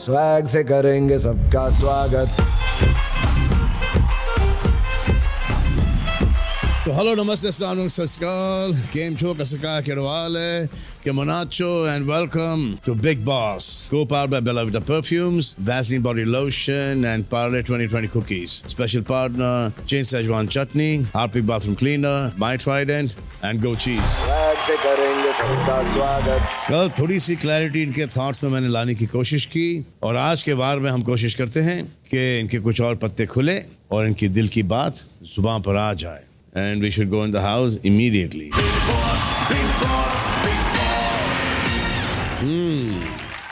Swag से करेंगे सबका स्वागत। तो हेलो नमस्ते अस्सलाम सत श्री अकाल केम छो कसका केरवाल है के मनाचो and welcome to Bigg Boss co-powered by Bella Vita Perfumes, Vaseline Body Lotion and Parle 2020 Cookies. Special partner Chin Szechuan Chutney, Harpic Bathroom Cleaner, My Trident and Go Cheese. Swag से करेंगे सबका स्वागत। कल थोड़ी सी क्लैरिटी इनके thoughts में मैंने लाने की कोशिश की और आज के वार में हम कोशिश करते हैं कि इनके कुछ और पत्ते खुले और इनकी दिल की बात जुबान पर आ जाए। And we should go in the house immediately.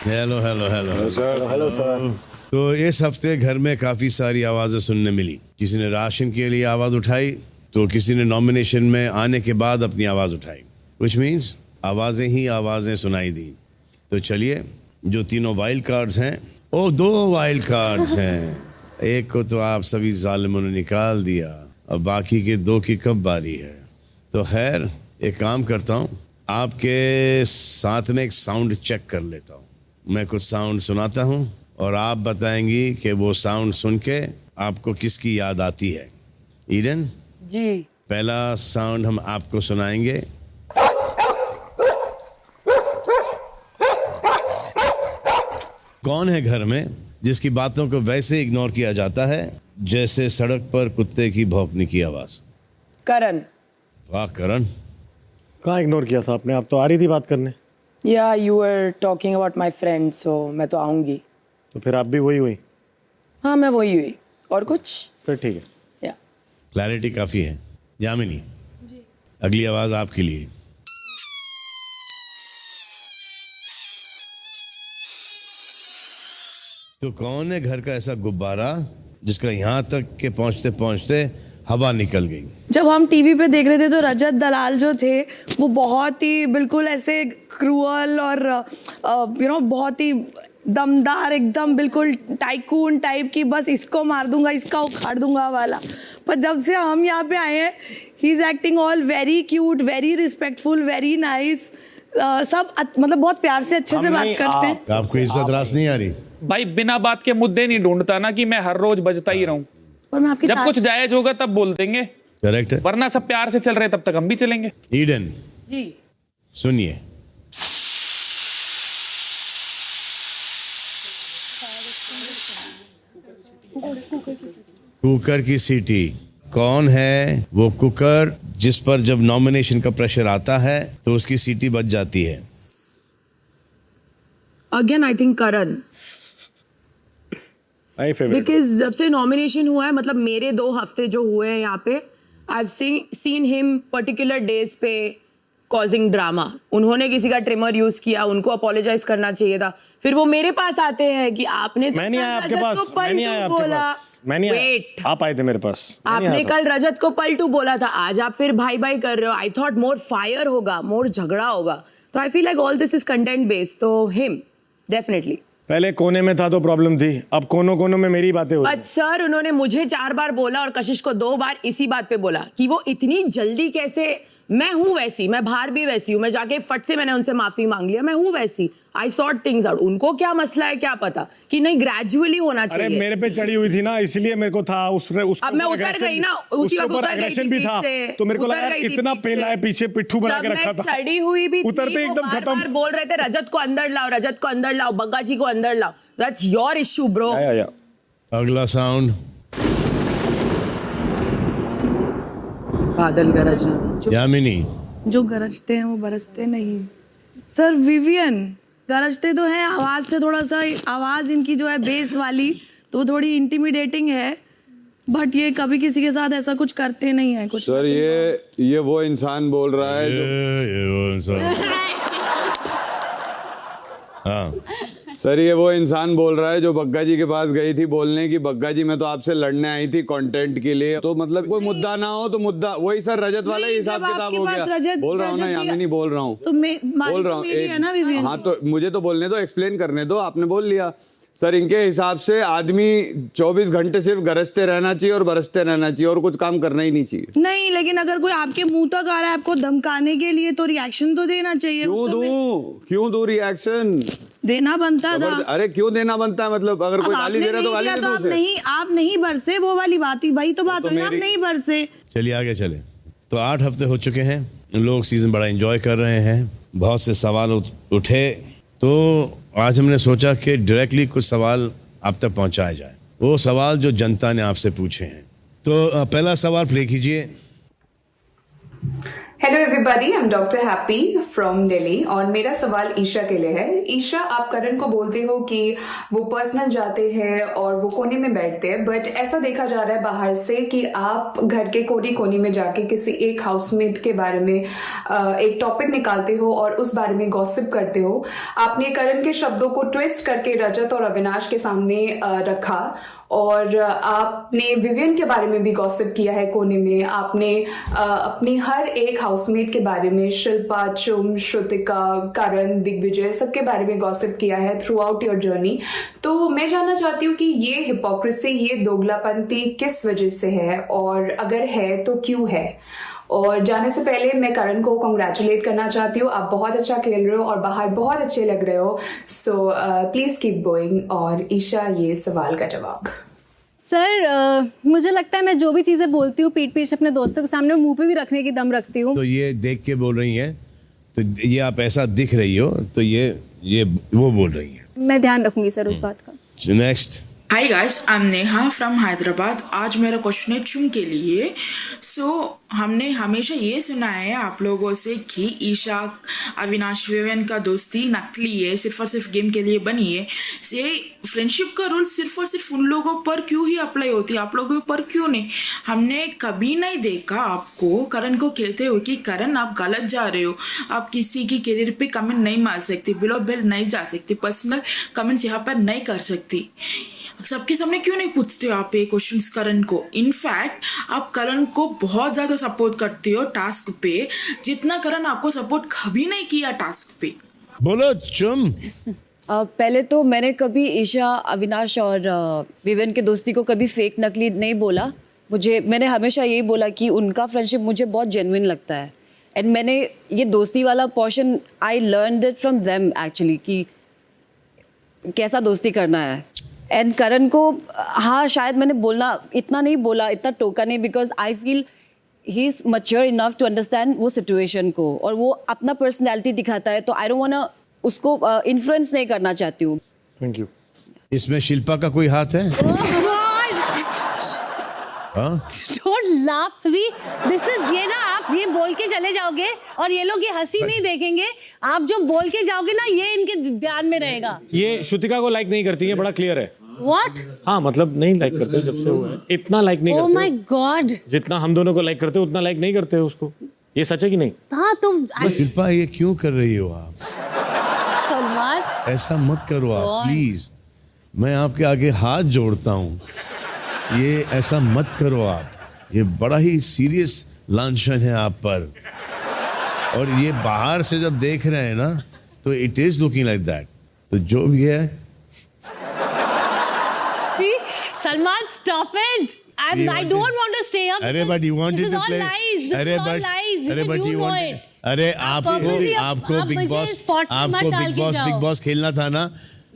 Hello. Hello sir. तो इस हफ्ते घर में काफी सारी आवाजें सुनने मिली। किसी ने राशन के लिए आवाज उठाई तो किसी ने नॉमिनेशन में आने के बाद अपनी आवाज उठाई, which means आवाजें ही आवाजें सुनाई दी। तो चलिए, जो तीनों वाइल्ड कार्ड्स हैं, ओ 2 वाइल्ड कार्ड्स हैं, एक को तो आप सभी जालिमों ने निकाल दिया, अब बाकी के 2 की कब बारी है। तो खैर एक काम करता हूँ, आपके साथ में एक साउंड चेक कर लेता हूँ। मैं कुछ साउंड सुनाता हूँ और आप बताएंगी कि वो साउंड सुन के आपको किसकी याद आती है। ईडन जी, पहला साउंड हम आपको सुनाएंगे। कौन है घर में जिसकी बातों को वैसे इग्नोर किया जाता है जैसे सड़क पर कुत्ते की भौंकने की आवाज? करण। वाह करण, कहाँ इग्नोर किया था आपने? आप तो आ रही थी बात करने। या you are talking about my friend, so मैं तो आऊंगी। तो फिर आप भी वही हुई? हाँ, मैं वही हुई। और कुछ? फिर ठीक है। या क्लैरिटी काफी है। यामिनी जी, अगली आवाज आपके लिए। तो कौन है घर का ऐसा गुब्बारा जिसका यहाँ तक के पहुँचते पहुँचते हवा निकल गई? जब हम टीवी पे देख रहे थे तो रजत दलाल जो थे वो बहुत ही बिल्कुल ऐसे क्रूअल और बहुत ही दमदार, एकदम बिल्कुल टाइकून टाइप की, बस इसको मार दूंगा इसका उखाड़ दूंगा वाला। पर जब से हम यहाँ पे आए हैं, he is acting all very cute, very respectful, very nice. सब मतलब बहुत प्यार से अच्छे से बात करते हैं। आपको इज्जत रास नहीं आ रही? भाई बिना बात के मुद्दे नहीं ढूंढता ना कि मैं हर रोज बजता ही रहूं। और मैं आपकी जब कुछ जायज होगा तब बोल देंगे। करेक्ट है। वरना सब प्यार से चल रहे तब तक हम भी चलेंगे। ईडन जी, सुनिए। कुकर की सीटी। कौन है वो कुकर जिस पर जब नॉमिनेशन का प्रेशर आता है तो उसकी सीटी बज जाती है? Again I think Karan, because जब से नॉमिनेशन हुआ है, मतलब मेरे 2 हफ्ते जो हुए हैं यहाँ पे, I have seen him particular days पे कॉजिंग ड्रामा। उन्होंने किसी का ट्रिमर यूज किया, उनको अपोलोजाइज करना चाहिए था, फिर वो मेरे पास आते हैं कि आपने मैं नहीं आया आपके पास, मैं नहीं आया आपके पास, मैं नहीं आया। आप आए थे मेरे पास। आपने कल रजत को पलटू बोला था, आज आप फिर भाई भाई कर रहे हो। आई थॉट मोर फायर होगा, मोर झगड़ा होगा। तो I feel like all this is content based. तो हिम डेफिनेटली। पहले कोने में था तो प्रॉब्लम थी, अब कोनों कोनों में मेरी बातें हो रही। बट सर, उन्होंने मुझे 4 बार बोला और कशिश को 2 बार इसी बात पे बोला कि वो इतनी जल्दी कैसे। मैं हूं वैसी, मैं बाहर भी वैसी हूं, मैं जाके फट से मैंने उनसे माफी मांग लिया, मैं हूं वैसी। I sort things out. उनको क्या मसला है क्या पता कि नहीं ग्रेजुअली होना चाहिए। अरे मेरे पे चढ़ी हुई थी ना, इसलिए मेरे को था अब मैं उतर गई ना, उसी वक्त उतर गई थी भी था, तो मेरे को लगा इतना पेला है, पीछे पिट्ठू बना के रखा था। चढ़ी हुई भी उतरते एकदम खत्म। बार बोल रहे थे रजत को अंदर लाओ, रजत को अंदर लाओ, बग्गा जी को अंदर लाओ। That's your issue bro. अगला साउंड बादल गरजना। यामिनी। जो गरजते हैं वो बरसते नहीं। सर विवियन गरजते तो हैं, आवाज से थोड़ा सा, आवाज इनकी जो है बेस वाली, तो वो थोड़ी इंटिमिडेटिंग है, बट ये कभी किसी के साथ ऐसा कुछ करते नहीं है कुछ। सर ये वो इंसान बोल रहा है जो ये वो इंसान। हाँ सर ये वो इंसान बोल रहा है जो बग्गा जी के पास गई थी बोलने की, बग्गा जी मैं तो आपसे लड़ने आई थी कंटेंट के लिए। तो मतलब कोई मुद्दा ना हो तो मुद्दा वही सर रजत वाला ही हिसाब किताब हो गया। बोल रहा हूँ ना, यामिनी बोल रहा हूँ, तो बोल रहा हूँ। हाँ तो मुझे तो बोलने दो, एक्सप्लेन करने दो। आपने बोल लिया सर, इनके हिसाब से आदमी 24 घंटे सिर्फ गरजते रहना चाहिए और बरसते रहना चाहिए और कुछ काम करना ही नहीं चाहिए। नहीं, लेकिन अगर कोई आपके मुंह तक आ रहा है आपको धमकाने के लिए तो रिएक्शन तो देना चाहिए। क्यों दूं रिएक्शन? देना बनता था। अरे क्यों देना बनता है, मतलब अगर कोई गाली दे रहा है तो गाली दे दो उसे। आप नहीं बरसे, वो वाली बात ही, वही तो बात हुई ना, आप नहीं बरसे। चलिए आगे चले। तो 8 हफ्ते हो चुके हैं, लोग सीजन बड़ा एंजॉय कर रहे हैं, बहुत से सवाल उठे, तो आज हमने सोचा कि डायरेक्टली कुछ सवाल आप तक पहुंचाया जाए, वो सवाल जो जनता ने आपसे पूछे हैं। तो पहला सवाल प्ले कीजिए। Hello everybody, I am doctor happy from Delhi और मेरा सवाल ईशा के लिए है। ईशा, आप करण को बोलते हो कि वो पर्सनल जाते हैं और वो कोने में बैठते हैं, बट ऐसा देखा जा रहा है बाहर से कि आप घर के कोने में जाके किसी एक हाउसमेट के बारे में एक टॉपिक निकालते हो और उस बारे में गॉसिप करते हो। आपने करण के शब्दों को ट्विस्ट करके रजत और अविनाश के सामने रखा और आपने विवियन के बारे में भी गॉसिप किया है कोने में। आपने अपनी हर एक हाउसमेट के बारे में, शिल्पा, चुम, श्रुतिका, करण, दिग्विजय, सबके बारे में गॉसिप किया है थ्रू आउट योर जर्नी। तो मैं जानना चाहती हूँ कि ये हिपोक्रेसी, ये दोगलापंती किस वजह से है और अगर है तो क्यों है। और जाने से पहले मैं करण को कांग्रेचुलेट करना चाहती हूँ, आप बहुत अच्छा खेल रहे हो और बाहर बहुत अच्छे लग रहे हो, सो प्लीज कीप गोइंग। और ईशा, ये सवाल का जवाब। सर, मुझे लगता है मैं जो भी चीज़ें बोलती हूँ पीठ पीछे अपने दोस्तों के सामने मुंह पे भी रखने की दम रखती हूँ। तो ये देख के बोल रही हैं, तो ये आप ऐसा दिख रही हो, तो ये वो बोल रही है। मैं ध्यान रखूंगी सर उस बात का। Next. Hi guys, I am Neha from Hyderabad. आज मेरा क्वेश्चन है चुम के लिए। हमने हमेशा ये सुना है आप लोगों से कि ईशा अविनाश विवियन का दोस्ती नकली है, सिर्फ और सिर्फ गेम के लिए बनी है। ये फ्रेंडशिप का रूल सिर्फ और सिर्फ उन लोगों पर क्यों ही अप्लाई होती है, आप लोगों पर क्यों नहीं? हमने कभी नहीं देखा आपको करण को कहते हुए कि करण आप गलत जा रहे हो, आप किसी की करियर पे कमेंट नहीं मार सकती, बिलो बिल नहीं जा सकती, पर्सनल कमेंट्स यहाँ पर नहीं कर सकती। सबके सामने क्यों नहीं पूछते हो आप ये क्वेश्चंस करण को? इनफैक्ट आप करण को बहुत ज्यादा सपोर्ट करते हो टास्क पे, जितना करण आपको सपोर्ट कभी नहीं किया टास्क पे। बोलो चुम। पहले तो मैंने कभी ईशा, अविनाश और विवियन के दोस्ती को कभी फेक नकली नहीं बोला। मैंने हमेशा यही बोला कि उनका फ्रेंडशिप मुझे बहुत जेन्युइन लगता है। एंड मैंने ये दोस्ती वाला portion I learned it from them actually, कि कैसा दोस्ती करना है। एंड करण को हाँ शायद मैंने इतना नहीं बोला, इतना टोका नहीं, because I feel he is mature enough to understand वो सिचुएशन को, और वो अपना पर्सनैलिटी दिखाता है, तो आई डोंट वांट उसको इन्फ्लुएंस नहीं करना चाहती हूँ। Thank you. इसमें शिल्पा का कोई हाथ है? Don't laugh, see? This is ये ना, आप ये बोल के चले जाओगे और ये लोग ये हंसी नहीं देखेंगे। आप जो बोल के जाओगे ना, ये इनके ध्यान में रहेगा। ये श्रुतिका को लाइक नहीं करती है, बड़ा क्लियर है। What? हाँ, मतलब नहीं लाइक करते जब से हुआ है, इतना लाइक नहीं करते। Oh my God! जितना हम दोनों को लाइक करते उतना लाइक नहीं करते उसको। ये सच है कि नहीं? हाँ तो शिल्पा, ये क्यों कर रही हो आप? सलमान, ऐसा मत करो आप प्लीज, मैं आपके आगे हाथ जोड़ता हूँ, ये ऐसा मत करो आप। ये बड़ा ही सीरियस लांछन है आप पर, और ये बाहर से जब देख रहे हैं ना, तो it is looking like that. तो जो भी है, Salman, stop it! I don't want to stay up. अरे but you wanted to play. अरे but you wanted. अरे आपको बिग बॉस खेलना था ना?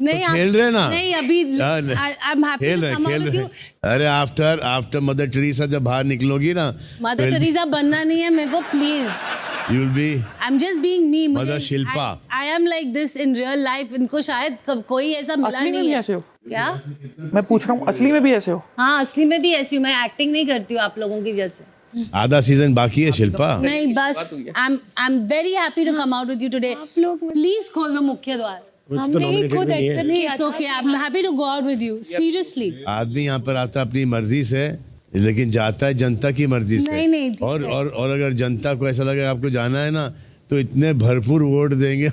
नहीं, तो खेल रहे ना? नहीं, अभी I'm happy to come out with you. अरे आफ्टर मदर टेरेसा जब बाहर निकलोगी ना, मदर टेरेसा बनना नहीं है मेरे को, please. You will be. I'm just being me. Mother Shilpa. I am like this in real life. इनको शायद कोई ऐसा मिला असली में नहीं भी है। ऐसे हो? क्या? मैं पूछ रहा हूँ, असली में भी ऐसे हो? हाँ, असली में भी ऐसी हूँ। मैं एक्टिंग नहीं करती हूँ आप लोगों की जैसे। आधा सीजन बाकी है शिल्पा। नहीं, बस I'm very happy to come out with you today. Please खोल दो मुख्य द्वार। हमने खुद एक्सेप्ट किया। It's okay. I'm happy to go out with you. Seriously. आदमी यहाँ पर आता अपनी मर्जी से, लेकिन जाता है जनता की मर्जी से। नहीं, और अगर जनता को ऐसा लगे आपको जाना है ना, तो इतने भरपूर वोट देंगे।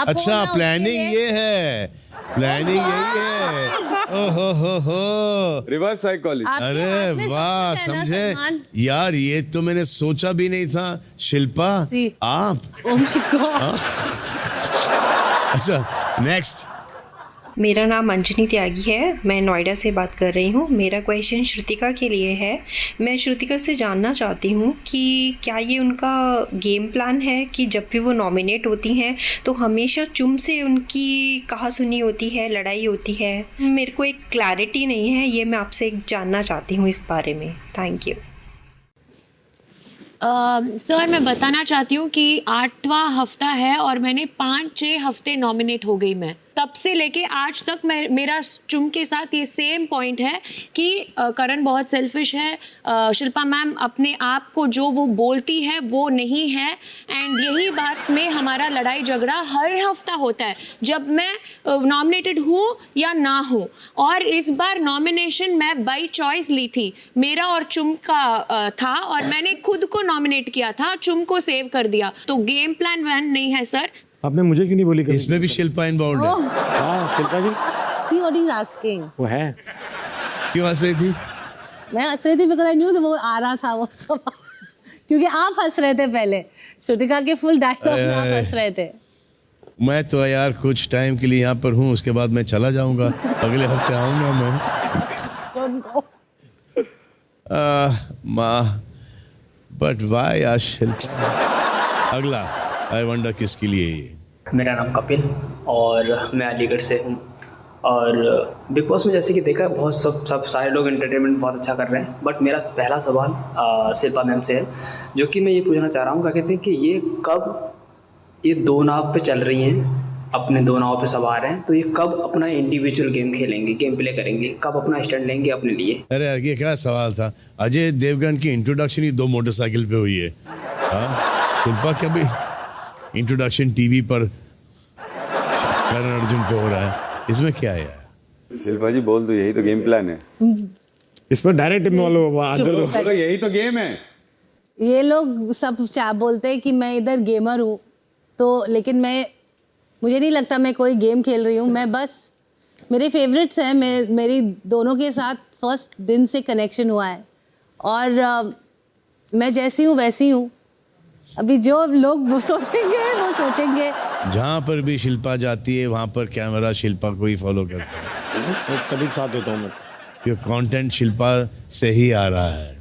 अच्छा, प्लानिंग ये है, प्लानिंग यही है। ओहो, रिवर्स साइकोलॉजी। अरे वाह, समझे यार, ये तो मैंने सोचा भी नहीं था। शिल्पा, आप Oh my God. अच्छा, नेक्स्ट। मेरा नाम अंजनी त्यागी है, मैं नोएडा से बात कर रही हूँ। मेरा क्वेश्चन श्रुतिका के लिए है। मैं श्रुतिका से जानना चाहती हूँ कि क्या ये उनका गेम प्लान है कि जब भी वो नॉमिनेट होती हैं तो हमेशा चुम से उनकी कहासुनी होती है, लड़ाई होती है। मेरे को एक क्लैरिटी नहीं है, ये मैं आपसे जानना चाहती हूँ इस बारे में। Thank you. सर मैं बताना चाहती हूँ कि 8वां हफ्ता है और मैंने 5-6 हफ्ते नॉमिनेट हो गई। मैं तब से लेके आज तक मेरा चुम के साथ ये सेम पॉइंट है कि करण बहुत सेल्फिश है, शिल्पा मैम अपने आप को जो वो बोलती है वो नहीं है, एंड यही बात में हमारा लड़ाई झगड़ा हर हफ्ता होता है जब मैं नॉमिनेटेड हूँ या ना हूँ। और इस बार नॉमिनेशन मैं बाई चॉइस ली थी, मेरा और चुम का था और मैंने खुद को नॉमिनेट किया था, चुम को सेव कर दिया। तो गेम प्लान वन नहीं है सर। आपने मुझे क्यों नहीं बोली? इसमें भी शिल्पा इन्वॉल्व है। हाँ शिल्पा जी, See what he's asking. वो है। क्यों हंस रही थी? मैं हंस रही थी because I knew वो आ रहा था वो सब, क्योंकि आप हंस रहे थे पहले श्रुतिका के फुल डायलॉग में आप हंस रहे थे। मैं तो यार कुछ टाइम के लिए यहाँ पर हूँ, उसके बाद मैं चला जाऊंगा, अगले हफ्ते आऊंगा मैं। माँ बट वाई आज शिल्पा। अगला आई वंडर किसके लिए ये? मेरा नाम कपिल और मैं अलीगढ़ से हूँ। और बिग बॉस में जैसे कि देखा बहुत सब सारे लोग एंटरटेनमेंट बहुत अच्छा कर रहे हैं, बट मेरा पहला सवाल शिल्पा मैम से है, जो कि मैं ये पूछना चाह रहा हूँ, क्या कहते हैं कि ये कब ये दो नाव पे चल रही हैं, अपने दो नाव पे सवार हैं, तो ये कब अपना इंडिविजुअल गेम खेलेंगे, गेम प्ले करेंगे, कब अपना स्टैंड लेंगे अपने लिए? अरे यार ये क्या सवाल था? अजय देवगन की इंट्रोडक्शन ही 2 मोटरसाइकिल पे हुई है। हाँ शिल्पा क्या भी इंट्रोडक्शन टीवी पर करण अर्जुन पे हो रहा है, इसमें क्या है यार? शिल्पा जी बोल दो, यही तो गेम प्लान है। इस पर डायरेक्ट इन्वॉल्व, यही तो गेम है। ये लोग सब बोलते हैं कि मैं इधर गेमर हूँ, तो लेकिन मुझे नहीं लगता मैं कोई गेम खेल रही हूँ। मैं बस मेरे फेवरेट्स हैं, मेरी दोनों के साथ फर्स्ट दिन से कनेक्शन हुआ है और मैं जैसी हूँ वैसी हूँ। अभी जो लोग वो सोचेंगे। जहाँ पर भी शिल्पा जाती है वहाँ पर कैमरा शिल्पा को ही फॉलो करता है। तभी साथ देता हूँ मैं। ये कंटेंट शिल्पा से ही आ रहा है।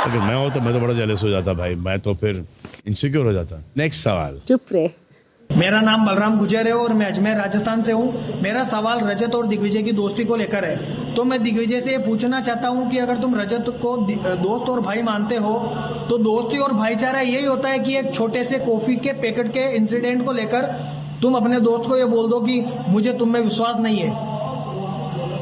अगर मैं हो तो मैं तो बड़ा जेलस हो जाता भाई, मैं तो फिर इनसिक्योर हो जाता। नेक्स्ट सवाल। चुप रहे। मेरा नाम बलराम गुजर है और मैं अजमेर राजस्थान से हूँ। मेरा सवाल रजत और दिग्विजय की दोस्ती को लेकर है। तो मैं दिग्विजय से ये पूछना चाहता हूँ कि अगर तुम रजत को दोस्त और भाई मानते हो तो दोस्ती और भाईचारा यही होता है कि एक छोटे से कॉफी के पैकेट के इंसिडेंट को लेकर तुम अपने दोस्त को ये बोल दो कि मुझे तुम में विश्वास नहीं है,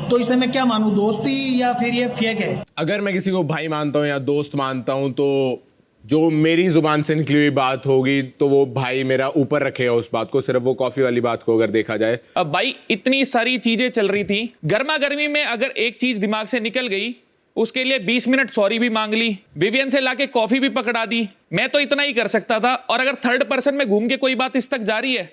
तो इसे मैं क्या मानूं, दोस्ती या फिर ये फेक है? अगर मैं किसी को भाई मानता हूँ या दोस्त मानता हूँ तो जो मेरी जुबान से निकली हुई बात होगी तो वो भाई मेरा ऊपर रखेगा उस बात को, सिर्फ वो कॉफी वाली बात को अगर देखा जाए। अब भाई इतनी सारी चीजें चल रही थी, गर्मा गर्मी में अगर एक चीज दिमाग से निकल गई उसके लिए 20 मिनट सॉरी भी मांग ली, विवियन से लाके कॉफी भी पकड़ा दी, मैं तो इतना ही कर सकता था। और अगर थर्ड पर्सन में घूम के कोई बात इस तक जा रही है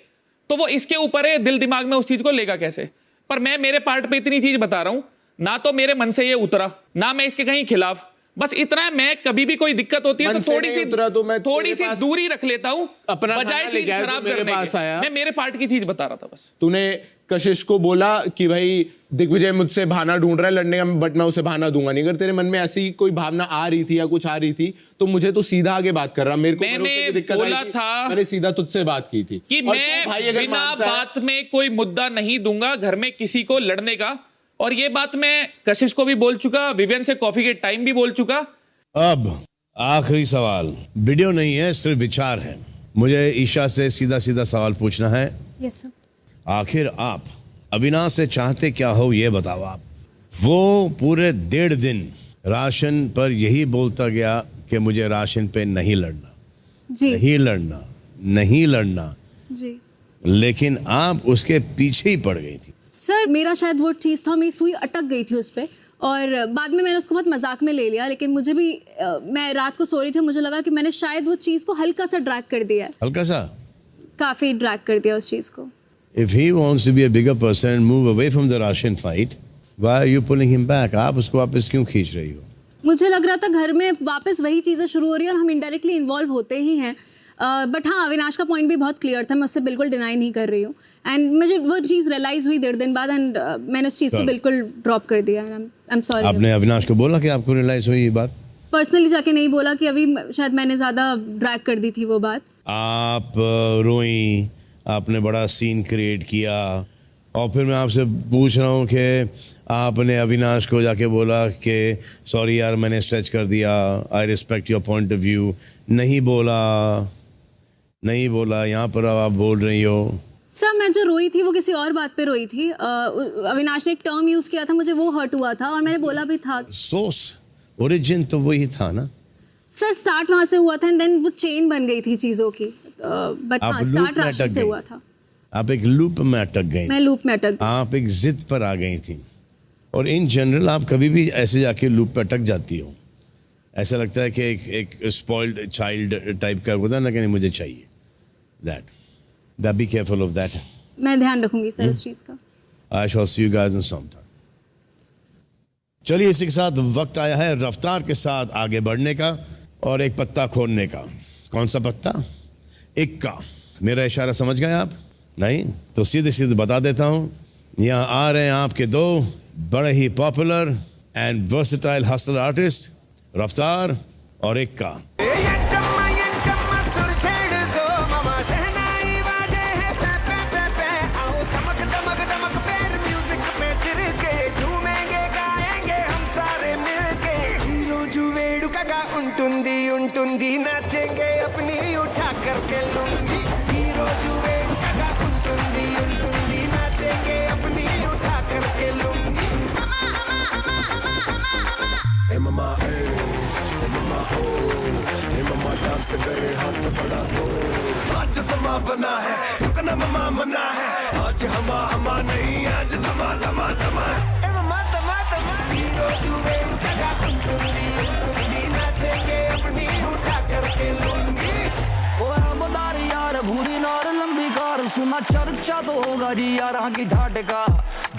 तो वो इसके ऊपर है, दिल दिमाग में उस चीज को लेगा कैसे। पर मैं मेरे पार्ट पे इतनी चीज बता रहा हूं, ना तो मेरे मन से ये उतरा, ना मैं इसके कहीं खिलाफ, बस इतना है, मैं कभी भी कोई दिक्कत होती है तो थोड़ी सी दूरी रख लेता हूं, अपना बजाय चीज खराब करने के। मैं मेरे पार्ट की चीज बता रहा था बस। तूने कशिश को बोला कि भाई दिग्विजय मुझसे बहाना ढूंढ रहा है लड़ने का, बट मैं उसे बहाना दूंगा नहीं। अगर तेरे मन में ऐसी कोई भावना आ रही थी या कुछ आ रही थी तो मुझे तो सीधा आगे बात कर रहा। मेरे को मैंने दिक्कत बोला था, मैंने सीधा तुझसे बात की थी कि मैं बिना बात में कोई मुद्दा नहीं दूंगा घर में किसी को लड़ने का। और ये बात मैं कशिश को भी बोल चुका, विवियन से कॉफी के टाइम भी बोल चुका। अब आखिरी सवाल, वीडियो नहीं है, सिर्फ विचार है। मुझे ईशा से सीधा सीधा सवाल पूछना है। Yes sir. आखिर आप अविनाश से चाहते क्या हो ये बताओ आप। वो पूरे 1.5 दिन राशन पर यही बोलता गया कि मुझे राशन पे नहीं लड़ना जी, नहीं लड़ना, नहीं लड़ना जी, लेकिन आप उसके पीछे ही पड़ गई थी। सर मेरा शायद वो चीज़ था, मेरी सुई अटक गई थी उस पर और बाद में मैंने उसको बहुत मजाक में ले लिया, लेकिन मुझे भी मैं रात को सो रही थी, मुझे लगा कि मैंने शायद वो चीज़ को हल्का सा ड्रैग कर दिया है। हल्का सा? काफ़ी ड्रैग कर दिया उस चीज़ को। If he wants to be a bigger person and move away from the Russian fight, why are you pulling him back? आप उसको वापस क्यों खींच रही हो? मुझे लग रहा था घर में वापस वही चीज़ें शुरू हो रही है और हम इनडायरेक्टली इन्वॉल्व होते ही हैं। बट हाँ, अविनाश का पॉइंट भी बहुत क्लियर था, मैं उससे बिल्कुल डिनाई नहीं कर रही हूँ। एंड मुझे वो चीज़ रियलाइज हुई 1.5 दिन बाद, एंड मैंने उस चीज़ को बिल्कुल ड्रॉप कर दिया। I am sorry. आपने अविनाश को बोला कि आपको रियलाइज हुई ये बात? पर्सनली जाके नहीं बोला कि अभी शायद मैंने ज़्यादा ड्रैग कर दी थी वो बात। आप रोई, आपने बड़ा सीन क्रिएट किया, और फिर मैं आपसे पूछ रहा हूँ कि आपने अविनाश को जाके बोला कि सॉरी यार मैंने स्ट्रेच कर दिया, I respect your point of view. नहीं बोला, यहाँ पर आप बोल रही हो। सर मैं जो रोई थी वो किसी और बात पे रोई थी। अविनाश ने एक टर्म यूज़ किया था, मुझे वो हर्ट हुआ था और मैंने बोला भी था। सोर्स ओरिजिन तो वही था ना सर, स्टार्ट वहाँ से हुआ था एंड देन वो चेन बन गई थी चीज़ों की। बट हाँ, स्टार्ट राशि से हुआ था। आप एक लूप में अटक गई। मैं लूप में अटक, आप एक जिद पर आ गई थी। और इन जनरल आप कभी भी ऐसे जाके लूप पे अटक जाती हो, ऐसा लगता है कि एक स्पॉइल्ड चाइल्ड टाइप का होता है ना कि नहीं मुझे चाहिए। That be careful of that. मैं ध्यान रखूंगी सर इस चीज़ का। I shall see you guys in some time. चलिए, इसी के साथ वक्त आया है रफ्तार के साथ आगे बढ़ने का और एक पत्ता खोलने का। कौन सा पत्ता? इक्का। मेरा इशारा समझ गए आप? नहीं तो सीधे सीधे बता देता हूँ। यहाँ आ रहे हैं आपके दो बड़े ही popular and versatile hustle artist, Raftaar और इक्का। ఉంటుంది नाचेंगे अपनी उठा करके लूंगी हीरो जुए ఉంటుంది नाचेंगे अपनी उठा करके लूंगी ममा ममा डांस करे हाथ बड़ा तो आज समा बना है रुकना ममा मना है आज हमा नहीं आज धमा धमा धमा ममा धमा धमा हीरो जुए ఉంటుంది नाचेंगे अपनी उठा करके लूंगी। ओ आमदार यार भूरी नार लंबी कार सुना चर्चा तो होगा जी यारा की ठाट का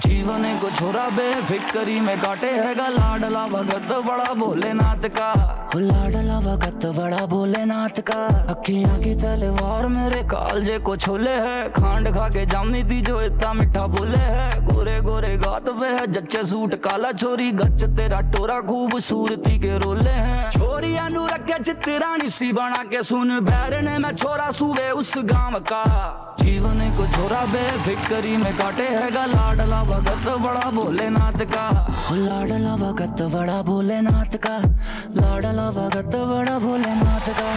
जीवन को छोरा बेफिक्री में काटे हैगा लाडला भगत बड़ा भोलेनाथ का लाडला भगत बड़ा भोलेनाथ का अखियां की तलवार मेरे कालजे को छोले है खांड खा के जामी थी जो इतना मिठा बोले है गोरे गोरे गात पे है जच्चे सूट काला छोरी गच तेरा टोरा खूबसूरती के रोले हैं छोरिया नू रखे चित्रानी सी बना के सुन बैरने में छोरा सूबे उस गांव का जीवन को छोरा बेफिक्री में काटे हैगा लाडला भगत बड़ा भोलेनाथ का लाडला भगत बड़ा भोलेनाथ का लाडला भगत बड़ा भोलेनाथ का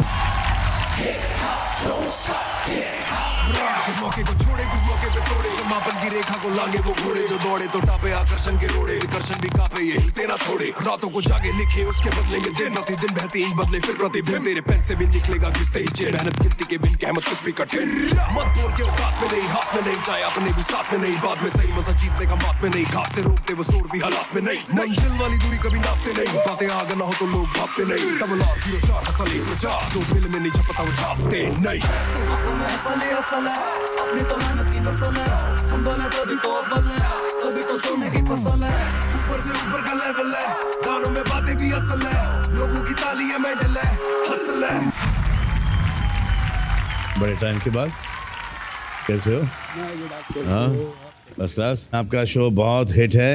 कुछ मौके को छोड़े कुछ मौके पे तोड़े समापन की रेखा को लागे वो घोड़े जो दौड़े तो टापे आकर्षण के रोड़े विकर्षण भी कापे ये हिलते ना थोड़े रातों को जागे लिखे उसके बदलेंगे दिन प्रतिदिन बहती इन बदले फिर प्रतिदिन तेरे पेन से भी निकलेगा घिसते ही चेड़ मेहनत गिनती के बिन कहमत कुछ भी कठिन मत बोल के औकात में नहीं हाथ में नहीं चाहे अपने भी साथ में नहीं बाद में सही मजा जीतने का बात में नहीं घात से रोकते वो शोर भी हालात में नहीं मंजिल वाली दूरी कभी नापते नहीं बातें आगे ना हो तो लोग भापते नहीं डबल R 04 हसल 1 जो दिल में नहीं छपता वो छापते नहीं अपनी तो मेहनत की फसल है हम बने तो कभी तो सोने की फसल है ऊपर से ऊपर का लेवल है गानों में बातें भी असल है लोगों की ताली है मेडल है हसल है। बड़े टाइम के बाद कैसे हो? हाँ फर्स्ट क्लास। आपका शो बहुत हिट है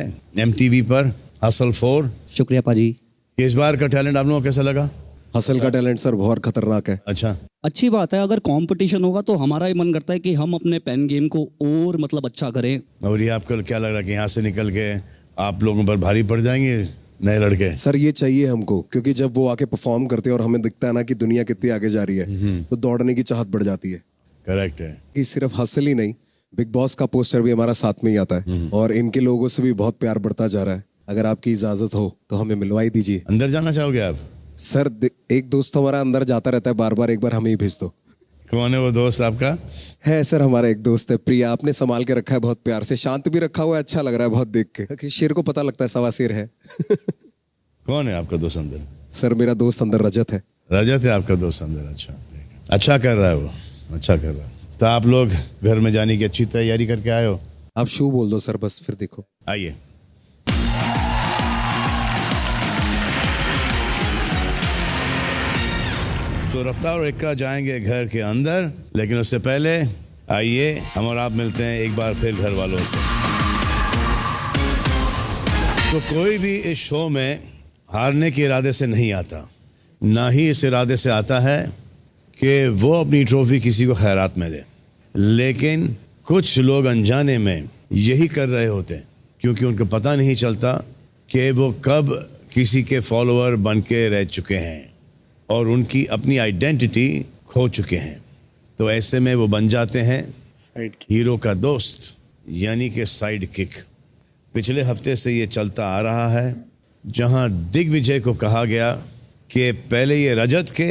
MTV पर, हसल 4। शुक्रिया पाजी। इस बार का टैलेंट आप लोगों को कैसा लगा? हसल का टैलेंट सर बहुत खतरनाक है। अच्छा, अच्छी बात है। अगर कंपटीशन होगा तो हमारा ही मन करता है कि हम अपने पेन गेम को और मतलब अच्छा करें। और ये आपको क्या लग रहा है कि यहाँ से निकल के आप लोगों पर भारी पड़ जाएंगे नए लड़के? सर ये चाहिए हमको, क्योंकि जब वो आके परफॉर्म करते हैं और हमें दिखता है ना कि दुनिया कितनी आगे जा रही है तो दौड़ने की चाहत बढ़ जाती है। करेक्ट है कि सिर्फ हसल ही नहीं, बिग बॉस का पोस्टर भी हमारा साथ में ही आता है और इनके लोगों से भी बहुत प्यार बढ़ता जा रहा है। अगर आपकी इजाजत हो तो हमें मिलवाई दीजिए। अंदर जाना चाहोगे आप? सर एक दोस्त हमारा अंदर जाता रहता है बार बार, एक बार हमें ही भेज दो। कौन है वो दोस्त आपका? है सर हमारा एक दोस्त है प्रिया, आपने संभाल के रखा है बहुत प्यार से, शांत भी रखा हुआ है, अच्छा लग रहा है बहुत देख के कि शेर को पता लगता है सवा शेर है। कौन है आपका दोस्त अंदर? सर मेरा दोस्त अंदर रजत है। रजत है आपका दोस्त अंदर? अच्छा, अच्छा कर रहा है वो, अच्छा कर रहा है। तो आप लोग घर में जाने की अच्छी तैयारी करके आए हो? आप शू बोल दो सर बस, फिर देखो। आइए। तो तो रफ्तार और इक्का जाएंगे घर के अंदर, लेकिन उससे पहले आइए हम और आप मिलते हैं एक बार फिर घर वालों से। तो कोई भी इस शो में हारने के इरादे से नहीं आता, ना ही इस इरादे से आता है कि वो अपनी ट्रॉफी किसी को खैरात में दे, लेकिन कुछ लोग अनजाने में यही कर रहे होते हैं क्योंकि उनको पता नहीं चलता कि वो कब किसी के फॉलोअर बन के रह चुके हैं और उनकी अपनी आइडेंटिटी खो चुके हैं। तो ऐसे में वो बन जाते हैं हीरो का दोस्त, यानी कि साइड किक। पिछले हफ्ते से ये चलता आ रहा है, जहां दिग्विजय को कहा गया कि पहले ये रजत के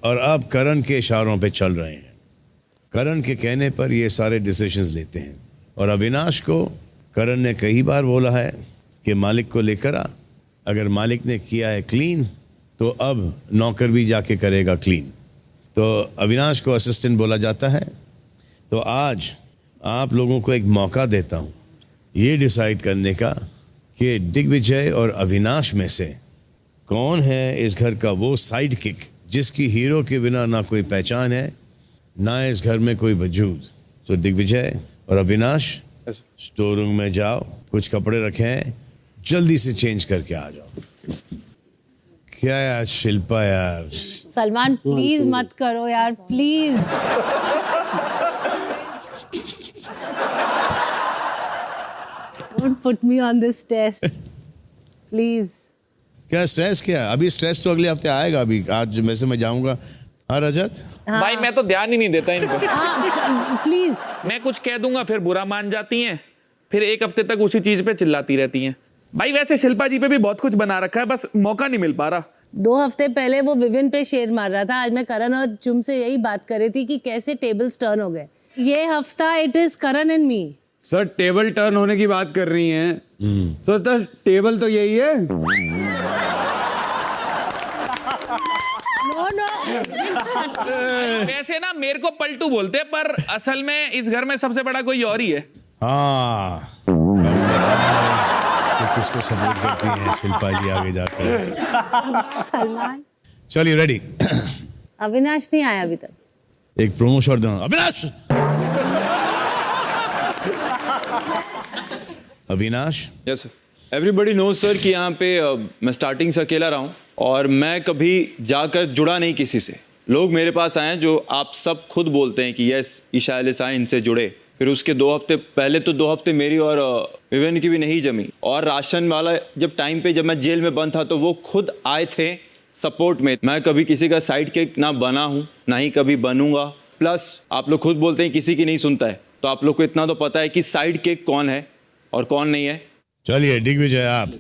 और अब करण के इशारों पे चल रहे हैं। करण के कहने पर ये सारे डिसीजंस लेते हैं और अविनाश को करण ने कई बार बोला है कि मालिक को लेकर आ, अगर मालिक ने किया है क्लीन तो अब नौकर भी जाके करेगा क्लीन। तो अविनाश को असिस्टेंट बोला जाता है। तो आज आप लोगों को एक मौका देता हूँ ये डिसाइड करने का कि दिग्विजय और अविनाश में से कौन है इस घर का वो साइड किक जिसकी हीरो के बिना ना कोई पहचान है, ना इस घर में कोई वजूद। तो दिग्विजय और अविनाश स्टोर रूम में जाओ, कुछ कपड़े रखे हैं, जल्दी से चेंज करके आ जाओ। क्या यार शिल्पा यार, सलमान प्लीज मत करो यार, please. Don't put me on this test please. क्या स्ट्रेस क्या है? अभी स्ट्रेस तो अगले हफ्ते आएगा। अभी आज वैसे मैं जाऊंगा। हाँ रजत, भाई मैं तो ध्यान ही नहीं देता इनको। प्लीज मैं कुछ कह दूंगा फिर बुरा मान जाती हैं, फिर एक हफ्ते तक उसी चीज पे चिल्लाती रहती हैं। भाई वैसे शिल्पा जी पे भी बहुत कुछ बना रखा है, बस मौका नहीं मिल पा रहा। 2 हफ्ते पहले वो विविन पे शेर मार रहा था, आज मैं करण और चुम से यही बात कर रही थी कि कैसे टेबल्स टर्न हो गए। ये हफ्ता it is Karan and me. Sir table turn होने की बात कर रही हैं सर, तो टेबल तो यही है। नो नो वैसे ना मेरे को पलटू बोलते हैं, पर असल में इस घर में सबसे बड़ा कोई और ही है। हाँ तो किसको सपोर्ट करती है शिल्पा जी आगे जाकर? सलमान। चलिए रेडी। अविनाश नहीं आया अभी तक। एक प्रोमो शॉट दो। Avinash, Avinash. Yes sir. Everybody knows sir कि यहाँ पे मैं स्टार्टिंग से अकेला रहा हूँ और मैं कभी जाकर जुड़ा नहीं किसी से। लोग मेरे पास आए हैं जो आप सब खुद बोलते हैं कि यस ईशा एलिसा इनसे जुड़े। फिर उसके 2 हफ्ते पहले तो 2 हफ्ते मेरी और विवेन की भी नहीं जमी। और राशन वाला जब टाइम पे जब मैं जेल में बंद था तो वो खुद आए थे सपोर्ट में। मैं कभी किसी का साइड किक ना बना हूँ, ना ही कभी बनूंगा। प्लस आप लोग खुद बोलते हैं किसी की नहीं सुनता है, तो आप लोग को इतना तो पता है कि साइड किक कौन है और कौन नहीं है। चलिए दिग्विजय आप।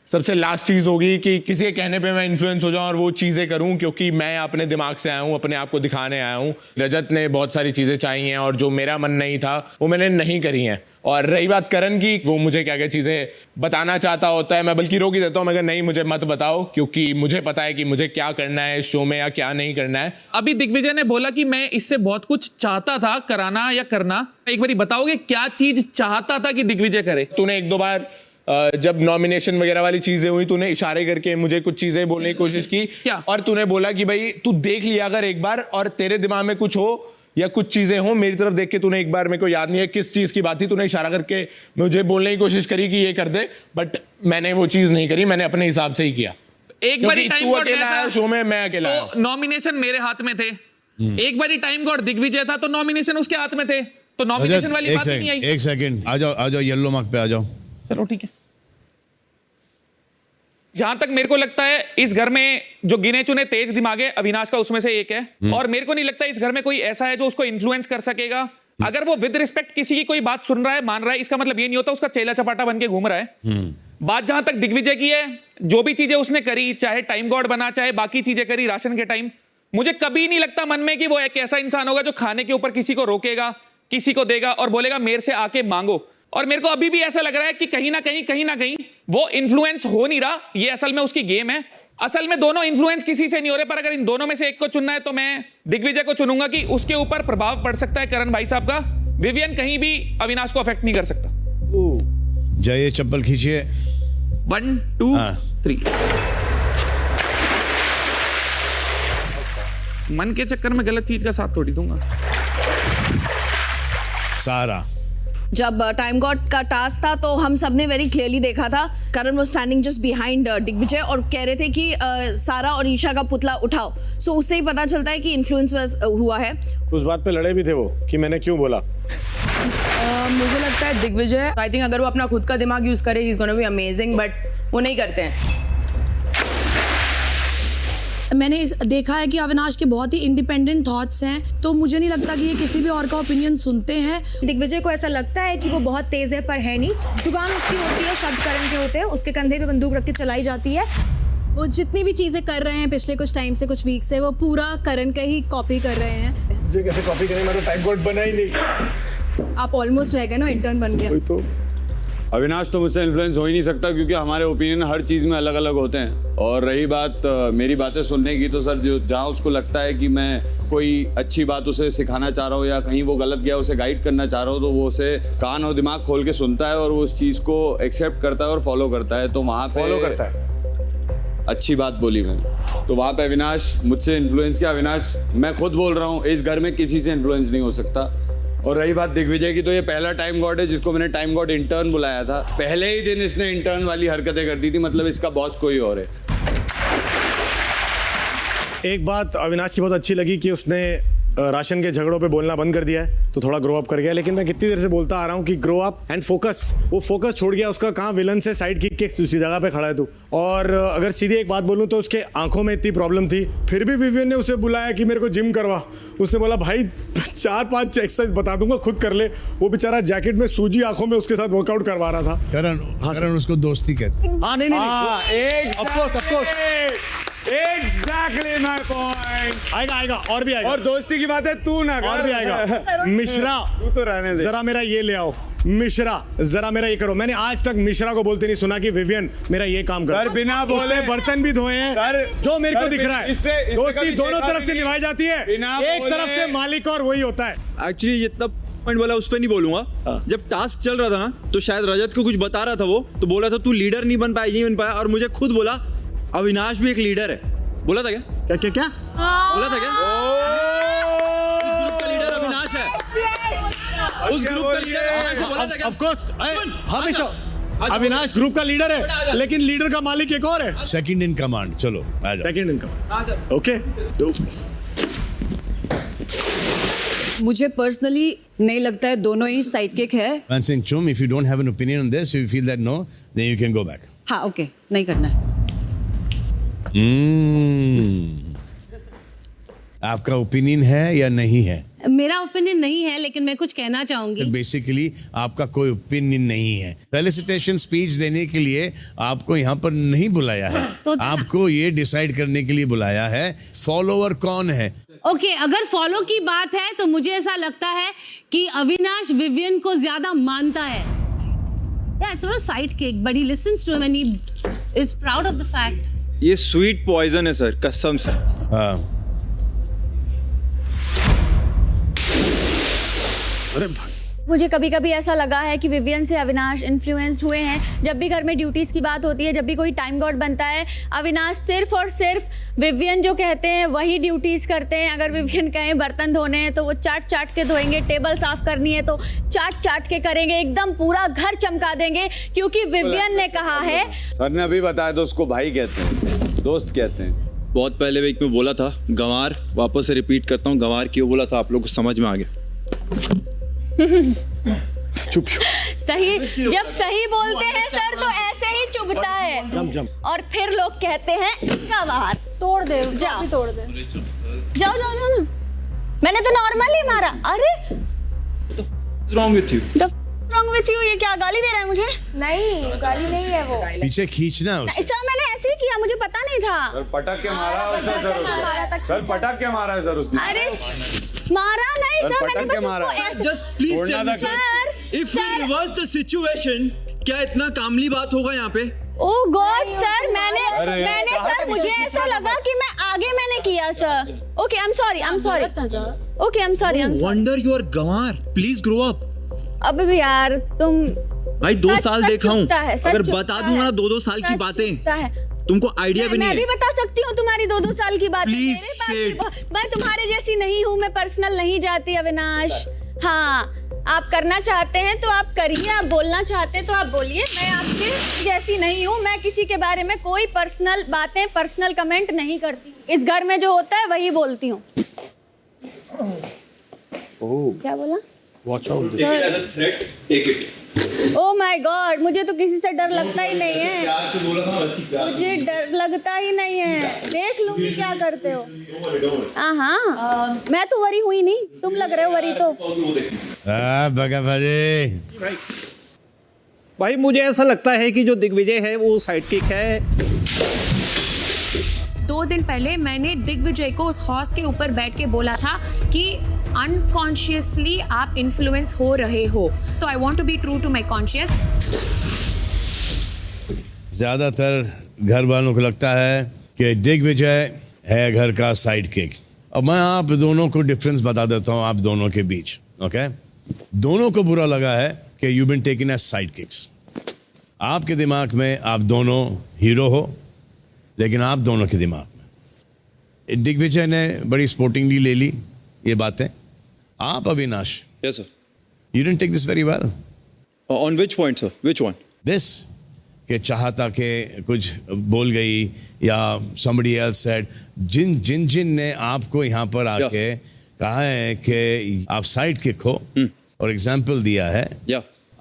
सबसे लास्ट चीज़ होगी कि किसी के कहने पे मैं इन्फ्लुएंस हो जाऊं और वो चीज़ें करूं, क्योंकि मैं अपने दिमाग से आया हूं, अपने आप को दिखाने आया हूं। रजत ने बहुत सारी चीज़ें चाहिए हैं और जो मेरा मन नहीं था वो मैंने नहीं करी हैं। और रही बात करण की, वो मुझे क्या क्या चीज़ें बताना चाहता होता है, मैं बल्कि रोक ही देता हूँ, मगर नहीं मुझे मत बताओ, क्योंकि मुझे पता है कि मुझे क्या करना है इस शो में या क्या नहीं करना है। अभी दिग्विजय ने बोला कि मैं इससे बहुत कुछ चाहता था कराना या करना। एक बारी बताओगे क्या चीज चाहता था कि दिग्विजय करे? तूने 1-2 बार जब नॉमिनेशन वगैरह वाली चीजें हुई, तूने इशारे करके मुझे कुछ चीजें बोलने की कोशिश की क्या? और तूने बोला कि भाई तू देख लिया अगर एक बार, और तेरे दिमाग में कुछ हो या कुछ चीजें हो, मेरी तरफ देख के तूने एक बार, मेरे को याद नहीं है किस चीज की बात थी, तूने इशारा करके मुझे बोलने की कोशिश करी कि ये कर दे, बट मैंने वो चीज नहीं करी, मैंने अपने हिसाब से ही किया। एक बारी टाइम गॉड आया शो में, मैं अकेला आया। तो नॉमिनेशन मेरे हाथ में थे। एक बारी टाइम गॉड दिग्विजय था तो नॉमिनेशन उसके हाथ में थे, तो नॉमिनेशन वाली बात नहीं आई। एक सेकंड, आ जाओ येलो मार्क पे आ जाओ। चलो ठीक है। जहां तक मेरे को लगता है इस घर में जो गिने चुने तेज दिमाग है अविनाश का उसमें से एक है, और मेरे को नहीं लगता इस घर में कोई ऐसा है जो उसको इन्फ्लुएंस कर सकेगा। अगर वो विद रिस्पेक्ट किसी की कोई बात सुन रहा है, मान रहा है, इसका मतलब ये नहीं होता उसका चेला चपाटा बन के घूम रहा है। बात जहां तक दिग्विजय की है, जो भी चीजें उसने करी, चाहे टाइम गॉड बना, चाहे बाकी चीजें करी राशन के टाइम, मुझे कभी नहीं लगता मन में कि वो एक ऐसा इंसान होगा जो खाने के ऊपर किसी को रोकेगा, किसी को देगा और बोलेगा मेरे से आके मांगो। और मेरे को अभी भी ऐसा लग रहा है कि कहीं ना कहीं वो इन्फ्लुएंस हो नहीं रहा। ये असल में उसकी गेम है। असल में दोनों इन्फ्लुएंस किसी से नहीं हो रहे, पर अगर इन दोनों में से एक को चुनना है तो मैं दिग्विजय को चुनूंगा कि उसके ऊपर प्रभाव पड़ सकता है करण भाई साहब का। विवियन कहीं भी अविनाश को अफेक्ट नहीं कर सकता। जाइए चप्पल खींचिए। 1 2 3। मन के चक्कर में गलत चीज का साथ थोड़ी दूंगा। सारा जब टाइम गॉड का टास्क था तो हम सब ने वेरी क्लियरली देखा था Karan was standing just behind Digvijay और कह रहे थे कि सारा और ईशा का पुतला उठाओ। सो उससे ही पता चलता है कि इन्फ्लुएंस हुआ है। उस बात पे लड़े भी थे वो कि मैंने क्यों बोला। मुझे लगता है दिग्विजय, आई थिंक अगर वो अपना खुद का दिमाग यूज करे he is gonna be amazing, but वो नहीं करते हैं। मैंने देखा है कि अविनाश के बहुत ही इंडिपेंडेंट थॉट्स हैं, तो मुझे नहीं लगता कि ये किसी भी और का ओपिनियन सुनते हैं। दिग्विजय को ऐसा लगता है कि वो बहुत तेज है पर है नहीं। जुबान उसकी होती है, शब्द करण के होते हैं, उसके कंधे पे बंदूक रख के चलाई जाती है। वो जितनी भी चीजें कर रहे हैं पिछले कुछ टाइम से, कुछ वीक से, वो पूरा करण का ही कॉपी कर रहे हैं। मुझे कैसे कॉपी करें, मैं तो टाइम कोड बना ही नहीं। आप ऑलमोस्ट रह गए ना, इंटर्न बन गया। तो अविनाश तो मुझसे इन्फ्लुएंस हो ही नहीं सकता क्योंकि हमारे ओपिनियन हर चीज़ में अलग अलग होते हैं। और रही बात मेरी बातें सुनने की, तो सर जो जहाँ उसको लगता है कि मैं कोई अच्छी बात उसे सिखाना चाह रहा हूँ या कहीं वो गलत गया उसे गाइड करना चाह रहा हूँ, तो वो उसे कान और दिमाग खोल के सुनता है और वो उस चीज़ को एक्सेप्ट करता है और फॉलो करता है। तो वहाँ पे फॉलो करता है, अच्छी बात बोली मैंने। तो वहाँ पे अविनाश मुझसे इन्फ्लुएंस किया। अविनाश, मैं खुद बोल रहा हूँ, इस घर में किसी से इन्फ्लुएंस नहीं हो सकता। और रही बात दिग्विजय की, तो ये पहला टाइम गॉड है जिसको मैंने टाइम गॉड इंटर्न बुलाया था। पहले ही दिन इसने इंटर्न वाली हरकतें कर दी थी, मतलब इसका बॉस कोई और है। एक बात अविनाश की बहुत अच्छी लगी कि उसने राशन के झगड़ों पे बोलना बंद कर दिया है, तो थोड़ा ग्रो अप कर गया। लेकिन मैं कितनी देर से बोलता आ रहा हूँ कि ग्रो अप एंड फोकस। वो फोकस छोड़ गया उसका, कहाँ विलन से साइड किक के दूसरी जगह पे खड़ा है तू। और अगर सीधी एक बात बोलूँ तो उसके आंखों में इतनी प्रॉब्लम थी, फिर भी विवियन ने उसे बुलाया कि मेरे को जिम करवा। उसने बोला भाई 4-5 एक्सरसाइज बता दूंगा, खुद कर ले। वो बेचारा जैकेट में सूजी आंखों में उसके साथ वर्कआउट करवा रहा था। करण उसको दोस्ती कहते हैं। हाँ नहीं, of course exactly my point. आएगा और भी आएगा। और दोस्ती की बात है तू ना कर। और भी आएगा। मिश्रा, तू तो रहने दे। जरा मेरा ये ले आओ। मिश्रा, जरा मेरा ये करो। मैंने आज तक मिश्रा को बोलते नहीं सुना कि विवियन मेरा ये काम कर। सर बिना बोले बर्तन भी धोए हैं सर, जो मेरे को दिख रहा है। दोस्ती दोनों तरफ से निभाई जाती है, एक तरफ से मालिक और वही होता है। एक्चुअली ये तब पॉइंट वाला उस पर नहीं बोलूंगा। जब टास्क चल रहा था ना, तो शायद रजत को कुछ बता रहा था, वो तो बोला था तू लीडर नहीं बन पाया, और मुझे खुद बोला अविनाश भी एक लीडर है। बोला था क्या बोला था क्या? उस ग्रुप का लीडर अविनाश है। उस ग्रुप का लीडर अविनाश है, बोला था क्या? ऑफ कोर्स अविनाश ग्रुप का लीडर है, लेकिन लीडर का मालिक एक और है। Second in command. चलो आ जाओ। Second in command. ओके। मुझे पर्सनली नहीं लगता है दोनों ही साइड किक है। Mansingh Chum, if you don't have an opinion on this, if you feel that no, then you can go back. हाँ ओके, नहीं करना है। आपका ओपिनियन है या नहीं है? मेरा ओपिनियन नहीं है, लेकिन मैं कुछ कहना चाहूंगी। बेसिकली आपका कोई ओपिनियन नहीं है। फेलिसिटेशन स्पीच देने के लिए आपको यहाँ पर नहीं बुलाया है, तो आपको ये डिसाइड करने के लिए बुलाया है फॉलोअर कौन है। ओके, अगर फॉलो की बात है तो मुझे ऐसा लगता है कि अविनाश विवियन को ज्यादा मानता है। Yeah, it's not a sidekick, but he listens to him and he is proud of the fact. ये स्वीट पॉइजन है सर, कसम से। हाँ। अरे भाई, मुझे कभी कभी ऐसा लगा है कि विवियन से अविनाश इन्फ्लुएंस्ड हुए हैं। जब भी घर में ड्यूटीज की बात होती है, जब भी कोई टाइम गॉड बनता है, अविनाश सिर्फ और सिर्फ विवियन जो कहते हैं वही ड्यूटीज करते हैं। अगर विवियन कहें बर्तन धोने हैं तो वो चाट चाट के धोएंगे, टेबल साफ करनी है तो चाट चाट के करेंगे, एकदम पूरा घर चमका देंगे, क्योंकि विवियन ने कहा है। सर ने अभी बताया तो उसको भाई कहते हैं, दोस्त कहते हैं। बहुत पहले वीक में बोला था गंवार, वापस से रिपीट करता हूँ, गंवार क्यों बोला था आप लोग को समझ में आ गया। चुप। सही, जब सही बोलते हैं सर तो ऐसे ही चुभता है। जम। और फिर लोग कहते हैं गंवार। तोड़ दे, जाओ तोड़ दे। जाओ जाओ जाओ ना, मैंने तो नॉर्मली मारा। अरे Wrong with you? Wrong with you? ये क्या गाली दे रहा है मुझे? नहीं, गाली नहीं है वो। पीछे खींचना उसे। सर मैंने ऐसे ही किया, मुझे पता नहीं था। सर पटक के मारा है उसने सर उसने। सर पटक के मारा है सर उसने। अरे मारा नहीं सर, मैंने बस मारा। उसको ऐसे- Just please tell me, sir, if we reverse the situation, क्या इतना कामली बात होगा यहाँ पे? ओह गॉड सर, मैंने सर, मुझे ऐसा लगा कि मैं आगे मैंने किया sir. Okay, I am sorry. Okay, I am sorry. Wonder you are Ganwar, please grow up. अबे भी यार तुम भाई 2 साल देखा हूँ, चुभता है, सच अगर चुभता बता दूंगा है, ना 2-2 साल की सच बातें। चुभता है। तुमको आइडिया भी नहीं मैं भी है। बता सकती हूँ तुम्हारी 2-2 साल की बात। Please say मैं तुम्हारे जैसी नहीं हूँ, मैं पर्सनल नहीं जाती अविनाश। हाँ, आप करना चाहते हैं तो आप करिए, आप बोलना चाहते हैं तो आप बोलिए। मैं आपके जैसी नहीं हूँ, मैं किसी के बारे में कोई पर्सनल बातें, पर्सनल कमेंट नहीं करती। इस घर में जो होता है वही बोलती हूँ। क्या बोला? Watch out. Oh my God, मुझे तो किसी से डर लगता ही नहीं है। मुझे डर लगता ही नहीं है। देख लूंगी क्या करते हो। हाँ, मैं तो वरी हुई नहीं, तुम लग रहे हो वरी तो। भाई मुझे ऐसा लगता है कि जो दिग्विजय है वो साइड किक है। 2 दिन पहले मैंने दिग्विजय को उस हॉर्स के ऊपर बैठ के बोला था कि अनकॉन्शियसली आप इन्फ्लुएंस हो रहे हो, तो I want to be true to my conscious. ज्यादातर घर वालों को लगता है कि दिग्विजय है घर का साइड किक। अब मैं आप दोनों को डिफरेंस बता देता हूं, आप दोनों के बीच। ओके, दोनों को बुरा लगा है कि you been taken as sidekicks. आपके दिमाग में आप दोनों हीरो हो, लेकिन आप दोनों के दिमाग में दिग्विजय ने बड़ी स्पोर्टिंगली ले ली ये बातें। आप Avinash, yes sir, you didn't take this very well. On which point sir? Which one? This के चाहता के कुछ बोल गई या somebody else said, जिन ने आपको यहाँ पर आके कहा है कि आप साइड किक हो और एग्जाम्पल दिया है,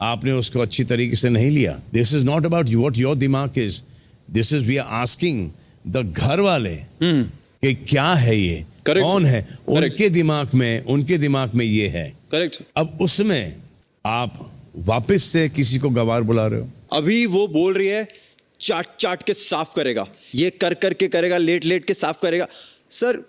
आपने उसको अच्छी तरीके से नहीं लिया। This is not about you what your दिमाग is, this is we are asking the घर वाले कि क्या है ये, कौन है उनके दिमाग में ये है। करेक्ट। अब उसमें आप वापस से किसी को गवार बुला रहे हो। अभी वो बोल रही है चाट के साफ करेगा, ये कर करके करेगा, लेट के साफ करेगा। सर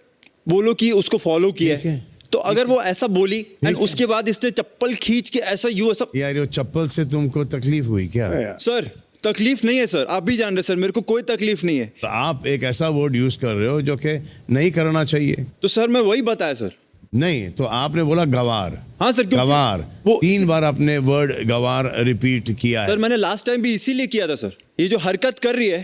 बोलो कि उसको फॉलो किया है, तो अगर वो ऐसा बोली एंड उसके बाद इसने चप्पल खींच के ऐसा यार ये चप्पल से तुमको तकलीफ हुई क्या? सर तकलीफ नहीं है सर, आप भी जान रहे सर, मेरे को कोई तकलीफ नहीं है। तो आप एक ऐसा वर्ड यूज कर रहे हो जो कि नहीं करना चाहिए। तो सर मैं वही बताया सर। नहीं, तो आपने बोला गवार। हाँ सर, गवार, वो 3 बार आपने वर्ड गवार रिपीट किया है। सर मैंने लास्ट टाइम भी इसीलिए किया था सर। ये जो हरकत कर रही है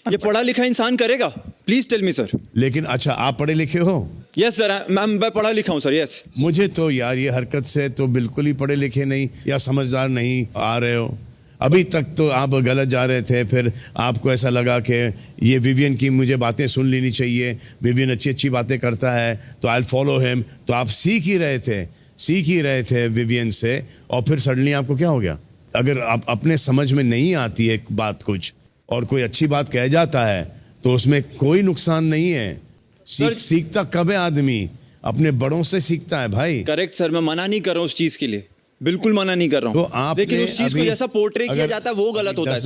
ये पढ़ा लिखा इंसान करेगा? Please tell me sir. लेकिन अच्छा, आप पढ़े लिखे हो? यस सर, मैं पढ़ा लिखा हूँ सर। यस। मुझे तो यार ये हरकत से तो बिल्कुल ही पढ़े लिखे नहीं या समझदार नहीं आ रहे हो। अभी तक तो आप गलत जा रहे थे, फिर आपको ऐसा लगा कि ये विवियन की मुझे बातें सुन लेनी चाहिए, विवियन अच्छी अच्छी बातें करता है तो आई फॉलो हिम। तो आप सीख ही रहे थे विवियन से, और फिर सडनली आपको क्या हो गया? अगर आप अपने समझ में नहीं आती है बात कुछ और कोई अच्छी बात कह जाता है तो उसमें कोई नुकसान नहीं है। सीखता कब है आदमी? अपने बड़ों से सीखता है भाई। करेक्ट सर, मैं मना नहीं कर रहा हूँ उस चीज के लिए, बिल्कुल मना नहीं कर रहा हूँ। तो लेकिन उस चीज को जैसा पोर्ट्रे किया जाता है वो गलत होता है।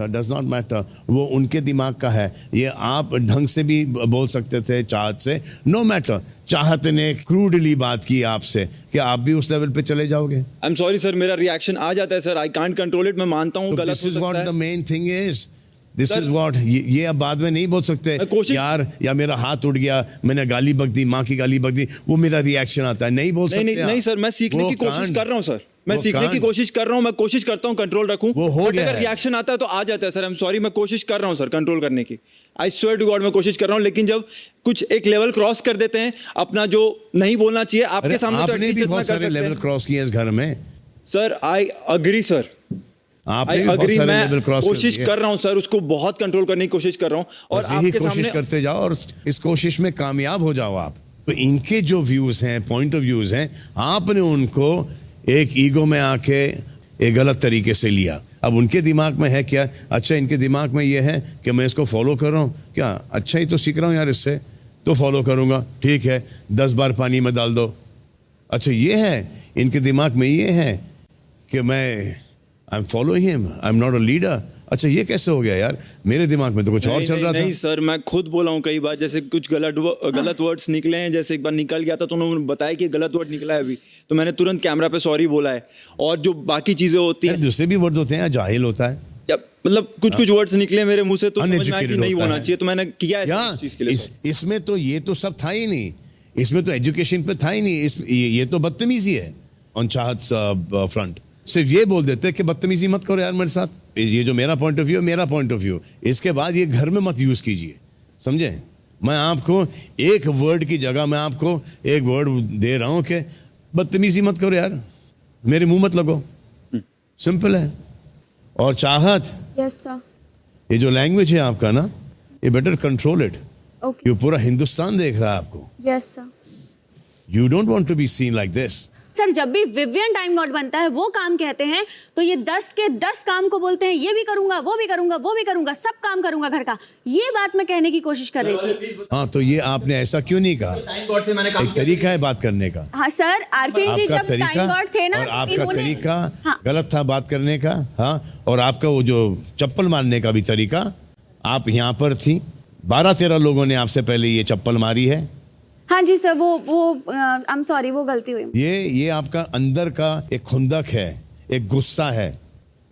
डज नॉट मैटर, वो उनके दिमाग का है। ये आप ढंग से भी बोल सकते थे, चाहत से, नो मैटर। चाहत ने क्रूडली बात की आपसे, कि आप भी उस लेवल पे चले जाओगे? आई एम सॉरी सर, मेरा रिएक्शन आ जाता है sir, I can't control it. मैं मानता हूँ गलत हो सकता है। This is what the main thing is, this is what. ये अब बाद में नहीं बोल सकते यार, या मेरा हाथ उठ गया, मैंने गाली बक दी, माँ की गाली बक दी, वो मेरा रिएक्शन आता है। नहीं बोल सकते। नहीं सर, मैं सीखने की कोशिश कर रहा हूँ सर, मैं सीखने की कोशिश कर रहा हूँ, मैं कोशिश करता हूँ कंट्रोल रखूं। वो हो गया अगर रिएक्शन आता है तो आ जाता है सर। आई एम सॉरी, मैं कोशिश कर रहा हूँ सर कंट्रोल करने की। आई स्वेयर टू गॉड मैं कोशिश कर रहा हूँ, लेकिन जब कुछ एक लेवल क्रॉस कर देते हैं अपना, जो नहीं बोलना चाहिए आपके सामने, तो एटलीस्ट इतना कर सकते हैं। लेवल क्रॉस किए इस घर में सर। आई अग्री सर, आपने अग्री, मैं कोशिश कर रहा हूँ सर, उसको बहुत कंट्रोल करने की कोशिश कर रहा हूँ, और आपके सामने करते जाओ और इस कोशिश में कामयाब हो जाओ आप। तो इनके जो व्यूज हैं, पॉइंट ऑफ व्यूज हैं, आपने उनको एक ईगो में आके एक गलत तरीके से लिया। अब उनके दिमाग में है क्या? अच्छा, इनके दिमाग में ये है कि मैं इसको फॉलो कर रहा हूँ, क्या अच्छा ही तो सीख रहा हूँ यार इससे, तो फॉलो करूँगा, ठीक है, 10 बार पानी में डाल दो। अच्छा, ये है इनके दिमाग में, ये है कि मैं I am following him, I am not a leader. अच्छा, ये कैसे हो गया यार? मेरे दिमाग में तो कुछ और चल रहा था। नहीं सर, मैं खुद बोला हूँ कई बार, जैसे कुछ गलत वर्ड्स निकले हैं, जैसे एक बार निकल गया था तो उन्होंने बताया कि गलत वर्ड निकला है अभी, तो मैंने तुरंत कैमरा पे सॉरी बोला है। और जो बाकी चीजें होती हैं, दूसरे भी वर्ड्स होते हैं, जाहिल होता है, मतलब कुछ वर्ड्स निकले मेरे मुंह से तो समझ में आया कि नहीं होना चाहिए, तो मैंने किया है इस चीज के लिए। इसमें तो ये तो सब था ही नहीं, इसमें तो एजुकेशन पे था ही नहीं, ये तो बदतमीजी है ऑन चाहत फ्रंट। सिर्फ ये बोल देते कि बदतमीजी मत करो यार मेरे साथ, ये जो मेरा पॉइंट ऑफ व्यू है मेरा पॉइंट ऑफ व्यू, इसके बाद ये घर में मत यूज कीजिए, समझे? मैं आपको एक वर्ड की जगह मैं आपको एक वर्ड दे रहा हूं कि बदतमीजी मत करो यार, मेरे मुंह मत लगो, सिंपल है। और चाहत, यस सर, ये जो लैंग्वेज है आपका ना, ये बेटर कंट्रोल इट। ओके, ये पूरा हिंदुस्तान देख रहा है आपको। Yes sir. You don't want to be seen like this. Sir जब भी विवियन टाइम गॉड बनता है, वो काम कहते हैं तो ये 10 के 10 काम को बोलते हैं, ये भी करूंगा, वो भी करूंगा, वो भी करूंगा, सब काम करूंगा घर का। ये बात मैं कहने की कोशिश कर रही थी। हाँ, तो ये आपने ऐसा क्यों नहीं कहा? एक तरीका है बात करने का। हाँ सर, आरफीन जी जब टाइम गॉड थे ना, और आपका इन्होंने- तरीका हाँ। गलत था बात करने का। हाँ, और आपका वो जो चप्पल मारने का भी तरीका, आप यहाँ पर थी, 12-13 लोगों ने आपसे पहले ये चप्पल मारी है। हाँ जी सर, वो आई एम सॉरी, वो गलती हुई। ये आपका अंदर का एक खुंदक है, एक गुस्सा है,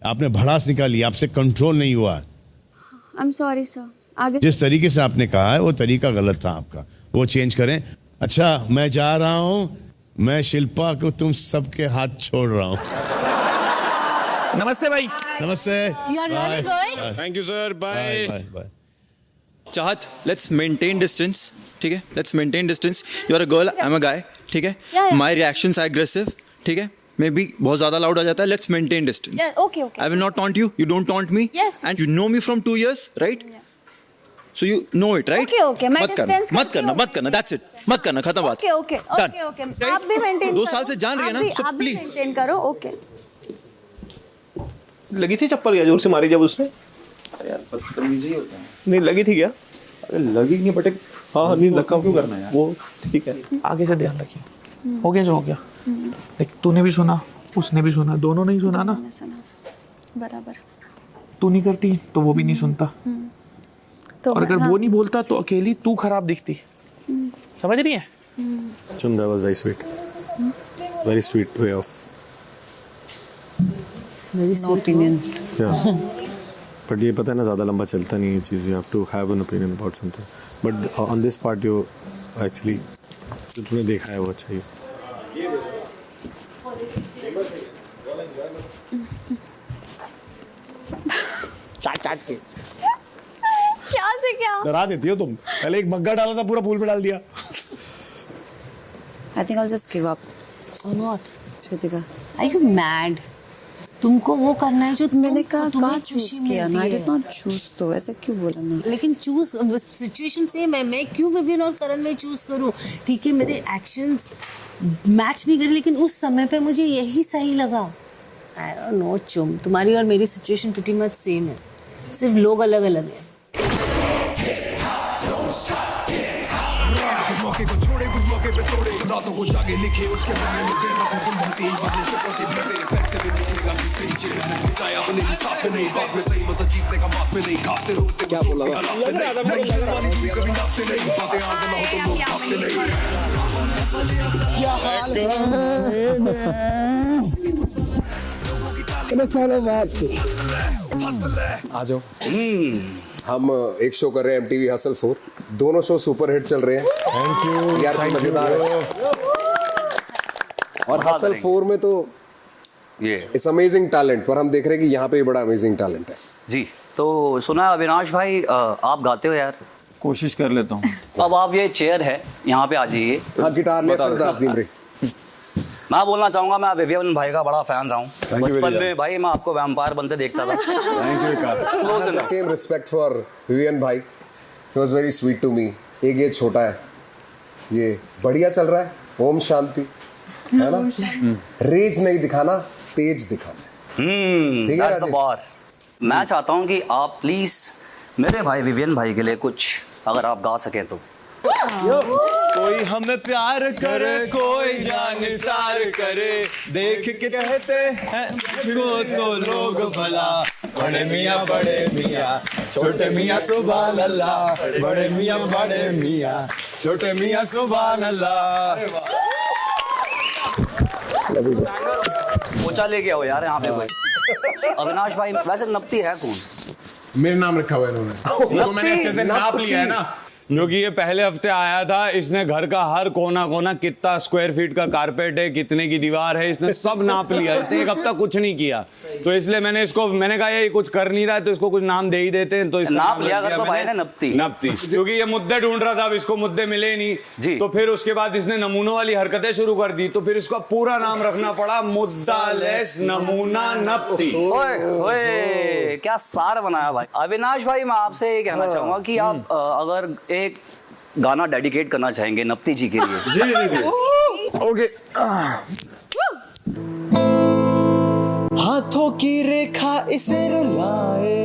आपने भड़ास निकाली, आपसे कंट्रोल नहीं हुआ। आई एम सॉरी सर, आगे। जिस तरीके से आपने कहा है वो तरीका गलत था आपका, वो चेंज करें। अच्छा, मैं जा रहा हूँ, मैं शिल्पा को तुम सबके हाथ छोड़ रहा हूँ। नमस्ते भाई। नमस्ते। Thank you sir, bye bye bye. Chahat, let's maintain distance, ठीक है? Let's maintain distance. You are a girl, I am a guy, ठीक है? माय रिएक्शंस आर एग्रेसिव, ठीक है? मे बी बहुत ज्यादा लाउड आ जाता है। Let's maintain distance. Okay okay. I will not taunt you, you don't taunt me, and you know me from 2 years, right? So you know it, right? Okay okay, मैं मत करना, distance मत करना, मत करना, दैट्स इट, मत करना, खत्म बात। ओके ओके ओके ओके, आप भी मेंटेन 2 साल से जान रही है ना, so आप भी please। मेंटेन करो। ओके। लगी थी चप्पल क्या जोर से मारी जब उसने? यार बदतमीजी होता है। नहीं लगी थी क्या? अरे लगी नहीं, बट हाँ नहीं धक्का क्यों करना है यार? वो ठीक है। आगे से ध्यान रखिए। हो गया जो हो गया। देख, तूने भी सुना, उसने भी सुना, दोनों ने ही सुना ना। बराबर। तू नहीं करती तो वो भी नहीं सुनता, तो और अगर वो नहीं बोलता तो अकेली तू खराब दिखती। समझ रही है? That was very sweet. Very sweet way of. Very sweet opinion. Yeah. But ये पता है ना, ज़्यादा लंबा चलता नहीं है चीज़. You have to have an opinion about something. But on this part you actually जो तुमने देखा है वो अच्छा ही. चाट के क्या से क्या डरा देती हो तुम. पहले एक मग्गा डाला था, पूरा पूल में डाल दिया. I think I'll just give up. On what? Shrutika, Are you mad? तुमको वो करना है जो मैंने कहा तुम्हें चूज खुशी किया ना, आई मिलती डिड नॉट चूज, तो ऐसे क्यों बोला ना? लेकिन चूज सिचुएशन सेम है. मैं क्यों विवियन और करण में चूज करूं? ठीक है, मेरे एक्शंस मैच नहीं करे, लेकिन उस समय पे मुझे यही सही लगा. आई डोंट नो चुम, तुम्हारी और मेरी सिचुएशन प्रीटी मच सेम है, सिर्फ लोग अलग अलग हैं. कुछ मौके को छोड़े, कुछ मौके पे तोड़े, रातों को जागे लिखे उसके बनने में देर रातों तुम बनती बदले से पति भी तेरे पैर से भी निकलेगा जिससे ही चेहरा है चाहे अपने भी साथ में नहीं, बात में सही मजा जीतने का बात में नहीं, खाते रोते क्या बोला नहीं, कभी नापते नहीं, बातें आगे ना हो तो लोग भागते नहीं. क्या हाल है? आ जाओ. हम एक शो कर रहे हैं MTV हसल 4. दोनों शो सुपरहिट चल रहे हैं. थैंक यू यार, मजेदार है. और हसल 4 में तो इट्स अमेजिंग टैलेंट, पर हम देख रहे हैं कि यहाँ पे बड़ा अमेजिंग टैलेंट है जी. तो सुना अविनाश भाई, आप गाते हो यार? कोशिश कर लेता हूँ. अब आप ये चेयर है, यहाँ पे आ जाइए. हाँ, गिटार ले फरदास दीमरी. मैं बोलना चाहूंगा, मैं विवियन भाई का बड़ा फैन रहा हूँ. बचपन में भाई मैं आपको वैम्पायर बनते देखता था. Thank you. Same respect for Vivian भाई. He was very sweet to me. एक ये छोटा है, ये बढ़िया चल रहा है. ओम शांति, है ना? रेज नहीं दिखाना, तेज दिखाना. ठीक है दैट्स द बार. मैं चाहता हूँ कि आप प्लीज मेरे भाई विवियन भाई के लिए कुछ अगर आप गा सके तो. कोई हमें प्यार करे, कोई जान सार करे, देख के कहते हैं मुझको तो लोग भला. बड़े मियाँ छोटे मियाँ सुभान अल्लाह, बड़े मियाँ छोटे मियाँ सुभान अल्लाह. पोचा लेके आओ यार यहाँ पे कोई. अविनाश भाई वैसे नपती है कौन? मेरा नाम रखा हुआ है इन्होंने. तो मैंने अच्छे से नाप लिया है ना. जो कि ये पहले हफ्ते आया था, इसने घर का हर कोना कोना, कितना स्क्वायर फीट का कारपेट है, कितने की दीवार है, इसने सब नाप लिया। इसने एक हफ्ता कुछ नहीं किया, तो इसलिए मैंने कहा ये कुछ कर नहीं रहा है तो इसको कुछ नाम दे ही देते हैं। तो नाप लिया कर तो भाई ने नपती क्योंकि ये मुद्दे ढूंढ रहा था, अब इसको मुद्दे मिले नहीं तो फिर उसके बाद इसने नमूनों वाली हरकतें शुरू कर दी, तो फिर इसका पूरा नाम रखना पड़ा मुद्दालेस नमूना नपती। ओए क्या सार बनाया भाई। अविनाश भाई मैं आपसे ये कहना चाहूंगा कि आप अगर एक गाना डेडिकेट करना चाहेंगे नपती जी के लिए। जी ओके। हाथों की रेखा इसे रुलाए,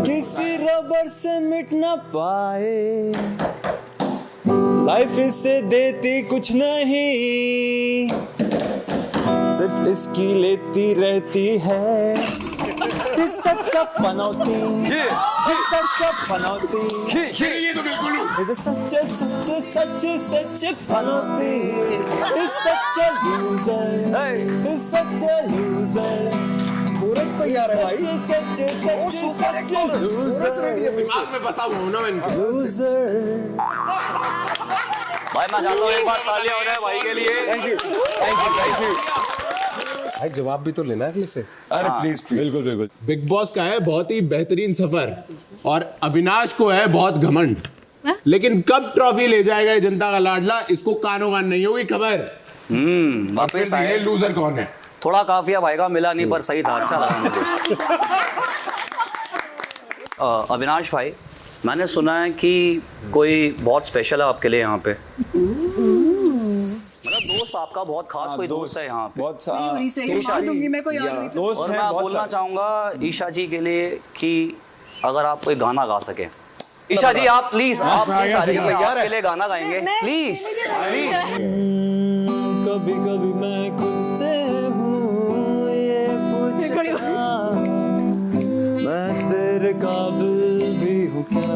किसी रबर से मिट ना पाए, लाइफ इसे देती कुछ नहीं, सिर्फ इसकी लेती रहती है। सच्चा पनौती, सच्चा पनौती, ये तो बिल्कुल सच्चे सच्चे सच्चे सच्चे पनौती, सच्चा लूजर, सच्चा लूजर। कोरस तैयार है भाई। सच्चे सच्चे दिमाग में बसा हुआ हूं ना मैं। भाई मैं चाहता हूँ एक बार तालियां हो जाए भाई के लिए। Thank you thank you. भाई जवाब भी तो लेना अगले से। अरे प्लीज बिल्कुल बिल्कुल। बिग बॉस का है बहुत ही बेहतरीन सफर और अविनाश को है बहुत घमंड, लेकिन कब ट्रॉफी ले जाएगा ये जनता का लाडला, इसको कानो कान नहीं होगी खबर। वापस आए। लूजर कौन है? थोड़ा काफिया भाई का मिला नहीं पर सही था, अच्छा लगा मुझे। अविनाश भाई मैंने सुना है कि कोई बहुत स्पेशल है आपके लिए यहाँ पे, दोस्त आपका बहुत खास कोई दोस्त है यहाँ पे। बहुत दोस्त और मैं बोलना चाहूंगा ईशा जी के लिए कि अगर आप कोई गाना गा सके। ईशा जी आप प्लीज आपके लिए गाना गाएंगे प्लीज प्लीज। कभी कभी मैं खुद से हूँ ये पूछता, मैं तेरे काबिल भी हूँ क्या,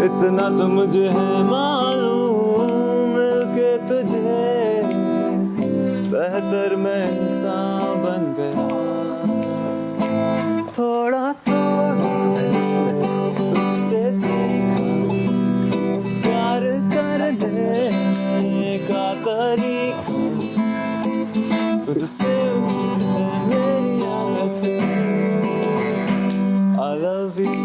इतना तो मुझे है मालूम, मिलके तुझे बेहतर मैं इंसान बन गया, थोड़ा थोड़ा तुझसे सीखा प्यार करने का तरीका, तुझसे मेरी आदत है, I love you।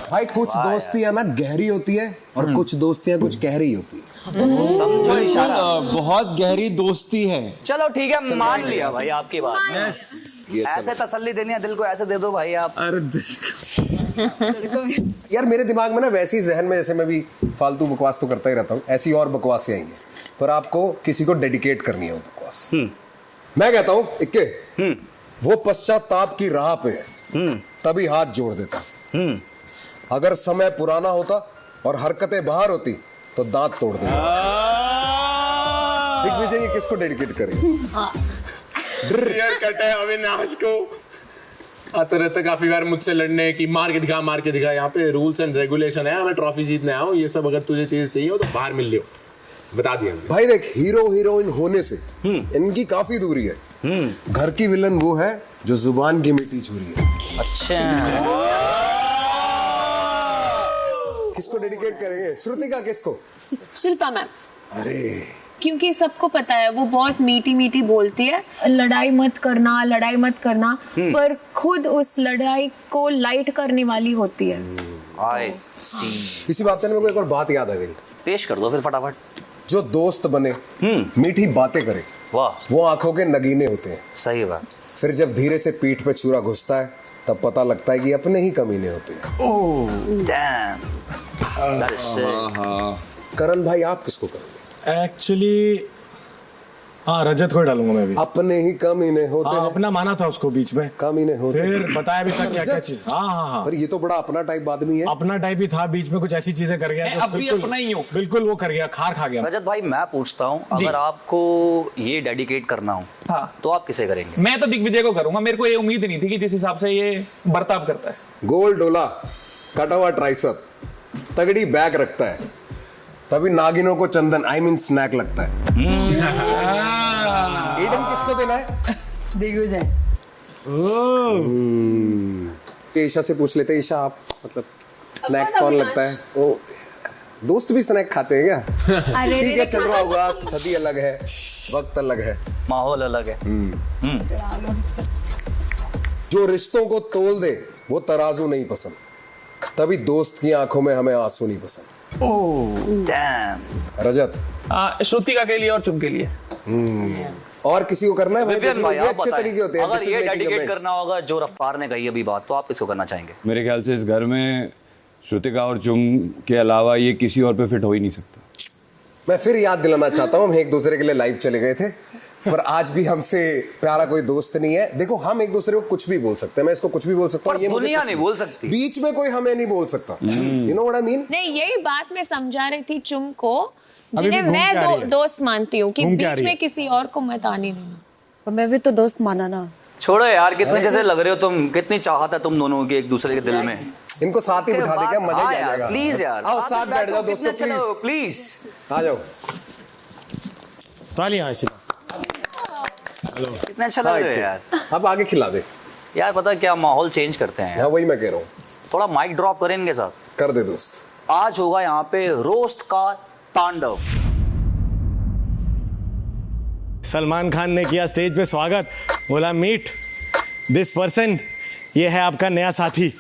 भाई कुछ दोस्तियां ना गहरी होती है और कुछ दोस्तियां कुछ गहरी होती है। समझो इशारा। बहुत गहरी दोस्ती है। चलो ठीक है मान लिया भाई आपकी बात। ऐसे तसल्ली देनी है दिल को, ऐसे दे दो भाई आप। यार मेरे दिमाग में ना वैसी जहन में, जैसे मैं भी फालतू बकवास तो करता ही रहता हूँ, ऐसी और बकवास आएंगे, पर आपको किसी को डेडिकेट करनी है वो बकवास। मैं कहता हूँ इक्के, वो पश्चाताप की राह पे है तभी हाथ जोड़ देता, अगर समय पुराना होता और हरकतें बाहर होती तो दांत तोड़ देता। दिग्विजय ये किसको डेडिकेट करेंगे? क्लियर कट है अविनाश को। आते रहते काफी बार मुझसे लड़ने की, मार के दिखा। यहाँ पे रूल्स एंड रेगुलेशन है, मैं ट्रॉफी जीतने आया हूँ, ये सब अगर तुझे चीज चाहिए हो तो बाहर मिल लियो, बता दिया भाई। देख हीरो हीरोइन होने से इनकी काफी दूरी है। घर की विलन वो है जो जुबान की मिट्टी चूरी है। अच्छा किसको डेडिकेट करेंगे? श्रुतिका किसको? शिल्पा मैम। अरे क्योंकि सबको पता है वो बहुत मीठी मीठी बोलती है, लड़ाई मत करना, पर खुद उस लड़ाई को लाइट करने वाली होती है। इसी बात से मेरे को एक और बात याद आ गई, पेश कर दो फिर फटाफट। जो दोस्त बने मीठी बातें करे, वाह, वो आंखों के नगीने होते हैं। सही बात। फिर जब धीरे से पीठ पे छुरा घुसता है तब पता लगता है कि अपने ही कमीने होते हैं। करण भाई आप किसको करोगे? एक्चुअली हाँ रजत को ही डालूंगा मैं भी। अपने ही कमीने होते हैं। अपना माना था उसको बीच में, कमीने होते हैं। फिर बताया भी था क्या चीज। हाँ पर ये तो बड़ा अपना टाइप आदमी है। अपना टाइप ही था, बीच में कुछ ऐसी चीजें कर गया अब भी अपना ही हूँ। बिल्कुल वो कर गया, खार खा गया। रजत भाई मैं पूछता हूँ, अगर आपको ये डेडिकेट करना हो तो आप किसे करेंगे? मैं तो दिग्विजय को करूंगा, मेरे को ये उम्मीद नहीं थी कि जिस हिसाब से ये बर्ताव करता है। गोल डोला, कटा हुआ ट्राइसेप, तगड़ी बैक रखता है, तभी नागिनों को चंदन आई मीन स्नैक लगता है। ईडन किसको देना है? दिग्विजय। ईशा से पूछ लेते हैं, ईशा आप मतलब स्नैक कौन लगता है? ओ दोस्त भी स्नैक खाते हैं क्या? ठीक है, चल रहा होगा, सदी अलग है, वक्त अलग है, माहौल अलग है। जो रिश्तों को तोल दे वो तराजू नहीं पसंद, तभी दोस्त की आंखों में हमें आंसू नहीं पसंद। रजत, श्रुतिका के लिए और चुम के लिए। और किसी को करना है? विवियन भाई, ये आप अच्छे तरीके होते हैं। अगर ये डेडिकेट करना होगा जो रफ्तार ने कही अभी बात, तो आप किसको करना चाहेंगे? मेरे ख्याल से इस घर में श्रुतिका और चुम के अलावा ये किसी और पे फिट हो ही नहीं सकता। मैं फिर याद दिलाना चाहता हूँ, हम एक दूसरे के लिए लाइव चले गए थे, पर आज भी हमसे प्यारा कोई दोस्त नहीं है। देखो, हम एक दूसरे को कुछ भी बोल सकते हैं, मैं इसको कुछ भी बोल सकता हूँ, ये दुनिया नहीं बोल सकती, बीच में कोई हमें नहीं बोल सकता। You know what I mean? नहीं, यही बात मैं समझा रही थी चुम को, जिन्हें मैं दोस्त मानती हूँ, कि बीच में किसी और को मत आने देना। मैं भी तो दोस्त माना ना। छोड़ो यार, कितने जैसे लग रहे हो तुम, कितनी चाहत है तुम दोनों की एक दूसरे के दिल में। इनको साथ ही बिठा दे क्या, मजा ही आ यार, जाएगा। प्लीज यार, आओ साथ बैठ जाओ दोस्तों, प्लीज आ जाओ। तालियां कितना अच्छा लग रहा है यार। अब आगे खिला दे यार, पता है क्या, माहौल चेंज करते हैं। हाँ, वही मैं कह रहा हूँ, थोड़ा माइक ड्रॉप करें इनके साथ। कर दे दोस्त। आज होगा यहाँ पे रोस्ट का तांडव। सलमान खान ने किया स्टेज पे स्वागत, बोला मीट दिस पर्सन, ये है आपका नया साथी।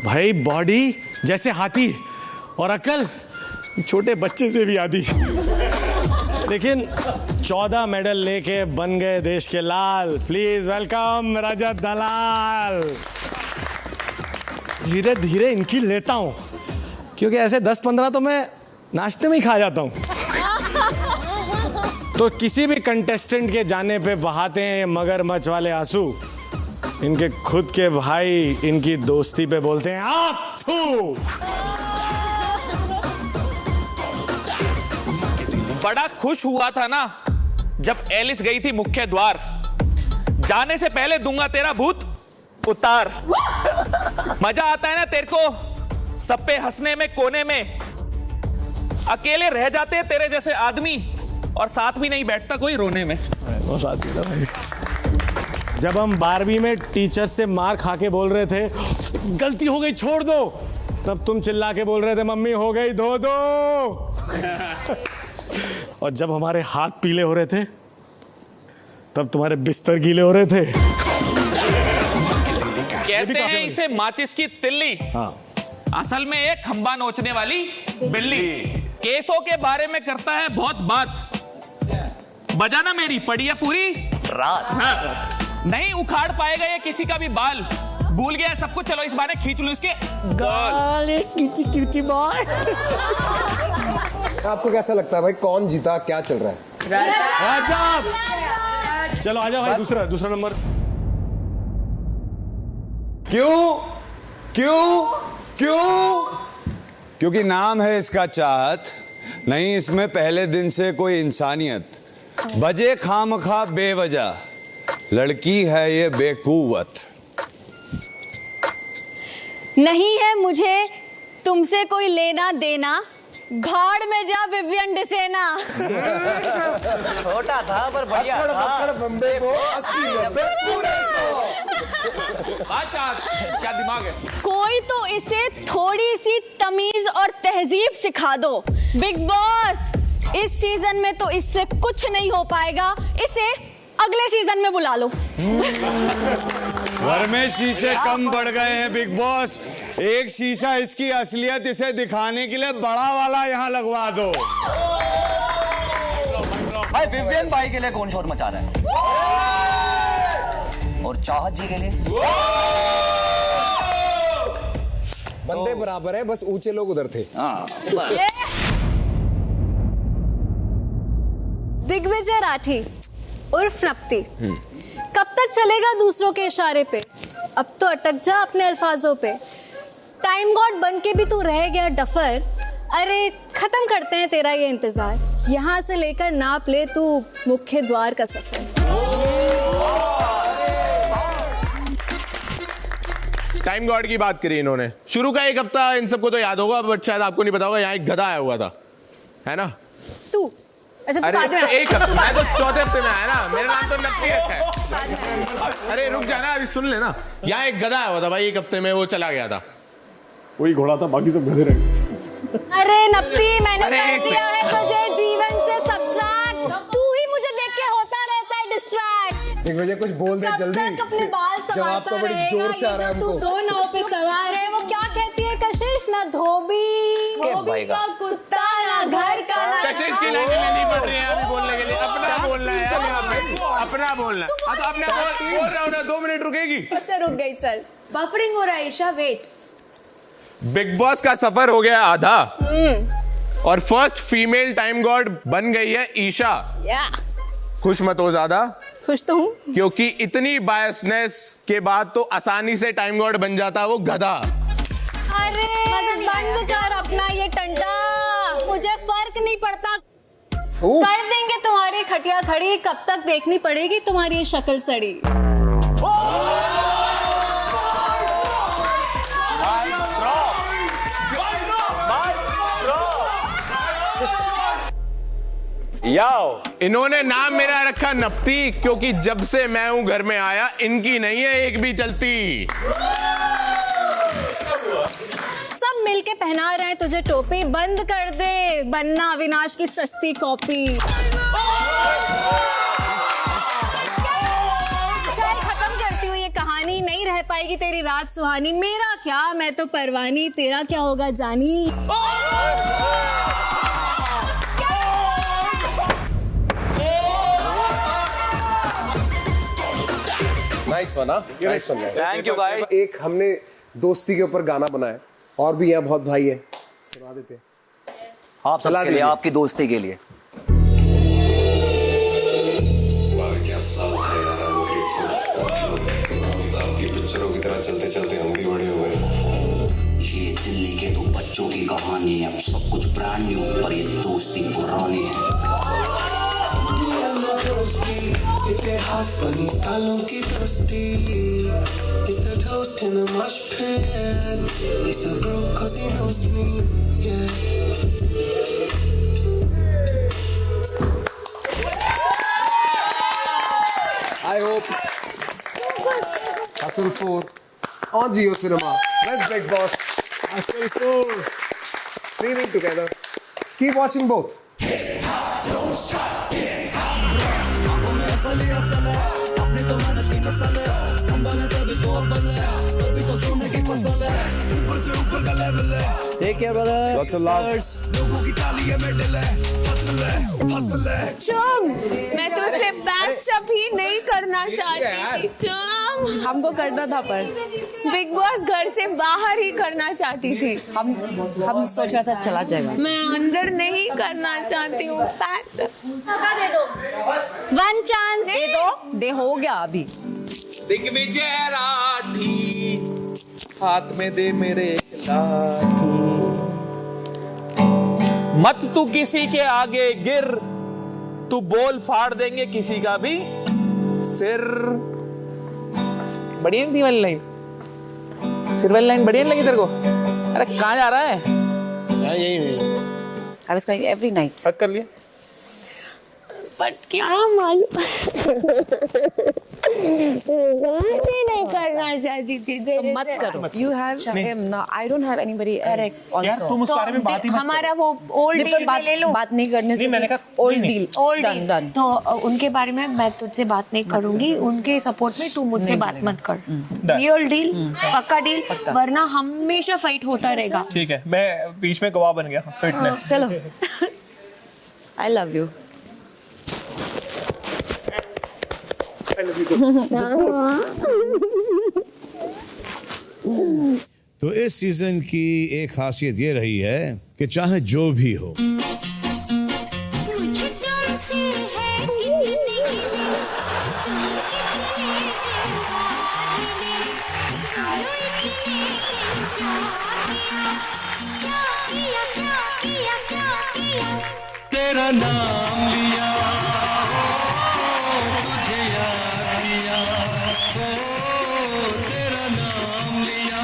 भाई बॉडी जैसे हाथी और अकल छोटे बच्चे से भी आधी, लेकिन 14 मेडल लेके बन गए देश के लाल। प्लीज वेलकम रजत दलाल। धीरे धीरे इनकी लेता हूं, क्योंकि ऐसे 10-15 तो मैं नाश्ते में ही खा जाता हूं। तो किसी भी कंटेस्टेंट के जाने पे बहाते हैं मगरमच्छ वाले आंसू, इनके खुद के भाई इनकी दोस्ती पे बोलते हैं आथू। बड़ा खुश हुआ था ना जब एलिस गई थी मुख्य द्वार, जाने से पहले दूंगा तेरा भूत उतार। मजा आता है ना तेरे को सब पे हंसने में, कोने में अकेले रह जाते हैं तेरे जैसे आदमी, और साथ भी नहीं बैठता कोई रोने में। वो साथ ही था भाई। जब हम 12वीं में टीचर से मार खा के बोल रहे थे गलती हो गई छोड़ दो, तब तुम चिल्ला के बोल रहे थे मम्मी हो गई धो दो। और जब हमारे हाथ पीले हो रहे थे तब तुम्हारे बिस्तर गीले हो रहे थे। कहते हैं इसे माचिस की तिल्ली, हाँ। असल में एक खंबा नोचने वाली बिल्ली। केसों के बारे में करता है बहुत बात, बजाना मेरी पड़ी है पूरी रात। हाँ। नहीं उखाड़ पाएगा ये किसी का भी बाल, भूल गया सब कुछ, चलो इस बारे खींच लूं इसके गाल। किची बॉय। आपको कैसा लगता है भाई, कौन जीता, क्या चल रहा है? राजा। चलो आजा भाई, दूसरा नंबर। क्यों क्यों क्यों? क्योंकि नाम है इसका चाहत, नहीं इसमें पहले दिन से कोई इंसानियत। बजे खामखा बेवजह, लड़की है ये बेकुवत। नहीं है मुझे तुमसे कोई लेना देना, भाड़ में जा विवियन डिसेना। छोटा था पर बढ़िया था। बम्बे को 80-90 पूरे 100। अच्छा, क्या दिमाग है? कोई तो इसे थोड़ी सी तमीज और तहजीब सिखा दो। बिग बॉस, इस सीजन में तो इससे कुछ नहीं हो पाएगा, इसे अगले सीजन में बुला लो। घर में शीशे कम बढ़ गए हैं बिग बॉस, एक शीशा इसकी असलियत इसे दिखाने के लिए बड़ा वाला यहाँ लगवा दो। भाई विवियन भाई के लिए कौन शोर मचा रहा है? और चाहत जी के लिए बंदे बराबर है, बस ऊंचे लोग उधर थे। दिग्विजय राठी उर्फ नप्ती, कब तक चलेगा दूसरों के इशारे पे? अब तो अटक जा अपने अल्फाजों पे। टाइम गॉड बन के भी तू रह गया डफर। अरे खत्म करते हैं तेरा ये इंतजार, यहाँ से लेकर नाप ले तू मुख्य द्वार का सफर। टाइम गॉड की बात करी इन्होंने। शुरू का एक हफ्ता इन सबको तो याद होगा, बट शायद आपको नहीं पता होगा, यहाँ एक गधा आया हुआ था, है ना? तू अच्छा तू अरे बाद में एक हफ्ते, मैं तो चौथे हफ्ते में आया ना, मेरा नाम तो नक्की है। अरे रुक जाना, अभी सुन लेना। यहाँ एक गधा आया हुआ था भाई, एक हफ्ते में वो चला गया था। वही घोड़ा था, बाकी सब गधे रहे। अरे नप्पी, मैंने कर दिया है तुझे जीवन से सब्सट्रैक्ट। तू ही मुझे देख के होता रहता है डिस्ट्रैक्ट। दिग्विजय कुछ बोल दे जल्दी। अपने बाल जवाब तो बड़ी जोर से आ रहा है तू हमको। 2 नाव पे सवार है, वो क्या कहती है कशिश, ना धोबी धोबी का कुत्ता, ना घर का ना कशिश की लाइनें लेनी पड़ रही है अभी बोलने के लिए। अपना बोलना है यार यहाँ पे, अपना बोलना है। तो अपना बोल रहा हूँ ना, 2 मिनट रुकेगी? अच्छा रुक गई, चल। बफरिंग हो रहा है ईशा, वेट। बिग बॉस का सफर हो गया आधा और फर्स्ट फीमेल टाइम गॉड बन गई है ईशा। खुश मत हो ज्यादा। खुश तो हूँ, क्योंकि इतनी बायसनेस के बाद तो आसानी से टाइम गॉड बन जाता वो गधा। अरे बंद कर अपना ये टंटा, मुझे फर्क नहीं पड़ता। कर देंगे तुम्हारी खटिया खड़ी, कब तक देखनी पड़ेगी तुम्हारी ये शक्ल सड़ी। याओ, इन्होंने नाम मेरा रखा नप्ती, क्योंकि जब से मैं हूं घर में आया इनकी नहीं है एक भी चलती। सब मिलके पहना रहे हैं तुझे टोपी, बंद कर दे बनना अविनाश की सस्ती कॉपी। चल खत्म करती हूँ ये कहानी, नहीं रह पाएगी तेरी रात सुहानी। मेरा क्या, मैं तो परवानी, तेरा क्या होगा जानी। Nice one, nice one. Thank you guys. एक हमने दोस्ती के ऊपर गाना बनाया, और भी यहाँ बहुत भाई है, सुना देते हैं। आप सबके लिए, आपकी दोस्ती के लिए। आपकी पिक्चरों की तरह चलते चलते हम भी बड़े हो गए। ये दिल्ली के 2 बच्चों की कहानी है, अब सब कुछ ब्रांड न्यू, पर ये दोस्ती पुरानी है। इतिहास बनी सालों की दोस्ती। It's a toast in a mosh pit. It's a bro 'cause he knows me. Yeah. I hope Hustle 4 on Jio Cinema with Big Boss. Hustle 4 streaming together. Keep watching both. Don't stop. Take care, brother. Lots of love. चुम, मैं तुझसे backup ही नहीं करना चाहती थी। चुम, हमको करना था पर बिग बॉस घर से बाहर ही करना चाहती थी। हम सोच रहा था चला जाएगा। मैं अंदर नहीं करना चाहती हूँ पैचअप। मौका दे दो, 1 चांस दे दो, दे हो गया अभी। दिग्विजय राठी, हाथ में दे मेरे लाठी। मत तू किसी के आगे गिर, तू बोल फाड़ देंगे किसी का भी सिर। बढ़िया थी वाली लाइन, सिर वाली लाइन बढ़िया लगी तेरे को? अरे कहाँ जा रहा है? यही I was crying every night. हक कर लिया। बट क्या मालूम नहीं करना चाहती थी। तो मत करो। You have him now. I don't have anybody else. यार तुम उस बारे में बात ही मत करो। हमारा वो ओल्ड डील ले लो। बात नहीं करने से मैंने कहा old deal, old done done. तो उनके बारे में मैं तुझसे बात नहीं करूंगी, उनके सपोर्ट में तू मुझसे बात मत कर। रियल डील, पक्का डील, वरना हमेशा फाइट होता रहेगा। ठीक है, मैं बीच में गवाह बन गया। फिटनेस चलो। I love you. तो इस सीजन की एक खासियत ये रही है कि चाहे जो भी हो, तेरा नाम लिया, तुझे याद किया, तेरा नाम लिया,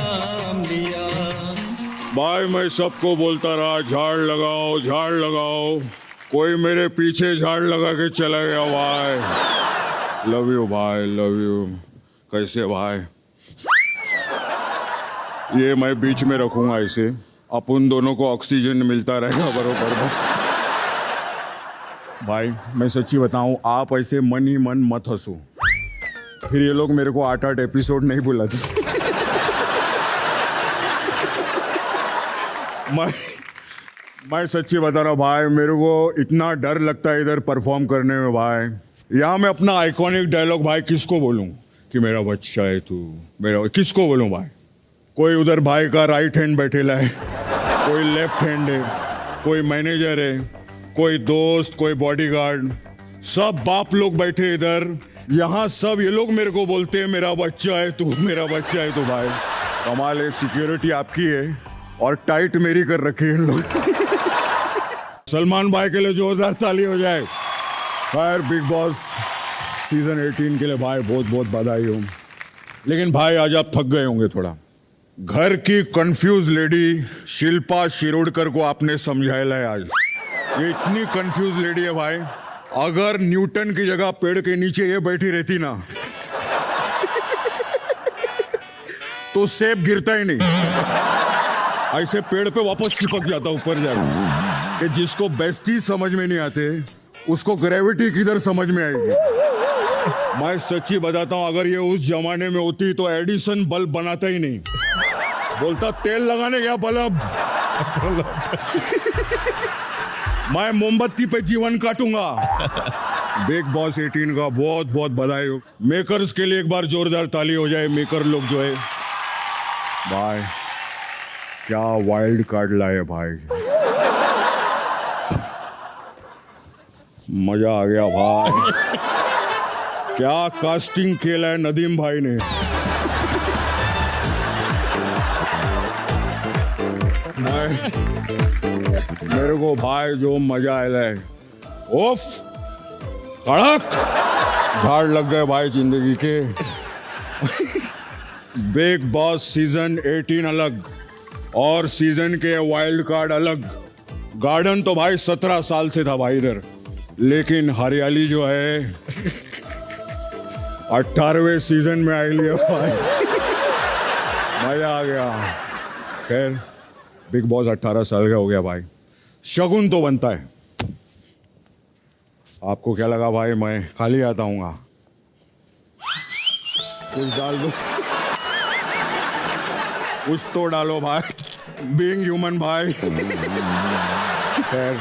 नाम लिया। भाई मैं सबको बोलता रहा झाड़ लगाओ, कोई मेरे पीछे झाड़ लगा के चला गया भाई। लव यू भाई, लव यू। कैसे भाई? ये मैं बीच में रखूंगा इसे, अपन दोनों को ऑक्सीजन मिलता रहेगा बरोबर। भाई मैं सच्ची बताऊं, आप ऐसे मन ही मन मत हंसो, फिर ये लोग मेरे को 8-8 एपिसोड नहीं बुलाते। मैं सच्ची बता रहा हूँ भाई, मेरे को इतना डर लगता है इधर परफॉर्म करने में भाई। यहाँ मैं अपना आइकॉनिक डायलॉग भाई किसको बोलूँ कि मेरा बच्चा है तू, मेरा किसको बोलूँ भाई? कोई उधर भाई का राइट हैंड बैठेला है, कोई लेफ्ट हैंड है, कोई मैनेजर है, कोई दोस्त, कोई बॉडीगार्ड, सब बाप लोग बैठे इधर। यहाँ सब ये लोग मेरे को बोलते हैं मेरा बच्चा है तू, मेरा बच्चा है तू। भाई कमाल है, सिक्योरिटी आपकी है और टाइट मेरी कर रखी है इन लोग। सलमान भाई के लिए जोरदार ताली हो जाए। खैर बिग बॉस सीजन 18 के लिए भाई बहुत बहुत बधाई हो। लेकिन भाई आज आप थक गए होंगे थोड़ा। घर की कंफ्यूज लेडी शिल्पा शिरोडकर को आपने समझाया है आज। ये इतनी कंफ्यूज लेडी है भाई, अगर न्यूटन की जगह पेड़ के नीचे ये बैठी रहती ना तो सेब गिरता ही नहीं, ऐसे पेड़ पे वापस चिपक जाता ऊपर जाकर। कि जिसको बेस्टी समझ में नहीं आते उसको ग्रेविटी किधर समझ में आएगी। मैं सच्ची बताता हूं, अगर ये उस जमाने में होती तो एडिसन बल्ब बनाता ही नहीं, बोलता तेल लगाने गया बल्ब। मैं मोमबत्ती पे जीवन काटूंगा। बिग बॉस 18 का बहुत बहुत बधाई हो। मेकर्स के लिए एक बार जोरदार ताली हो जाए। मेकर लोग जो है भाई, क्या वाइल्ड कार्ड लाए भाई, मजा आ गया भाई। क्या कास्टिंग खेला है नदीम भाई ने। मेरे को भाई जो मजा आया है, ओफ कड़क झाड़ लग गए भाई जिंदगी के। बिग बॉस सीजन 18 अलग और सीजन के वाइल्ड कार्ड अलग। गार्डन तो भाई 17 साल से था भाई इधर, लेकिन हरियाली जो है 18वें सीजन में आई लिया भाई। मजा आ गया। खैर बिग बॉस 18 साल का हो गया भाई, शगुन तो बनता है। आपको क्या लगा भाई मैं खाली आता हूँ? कुछ डाल दो, कुछ तो डालो भाई, बीइंग ह्यूमन भाई। खैर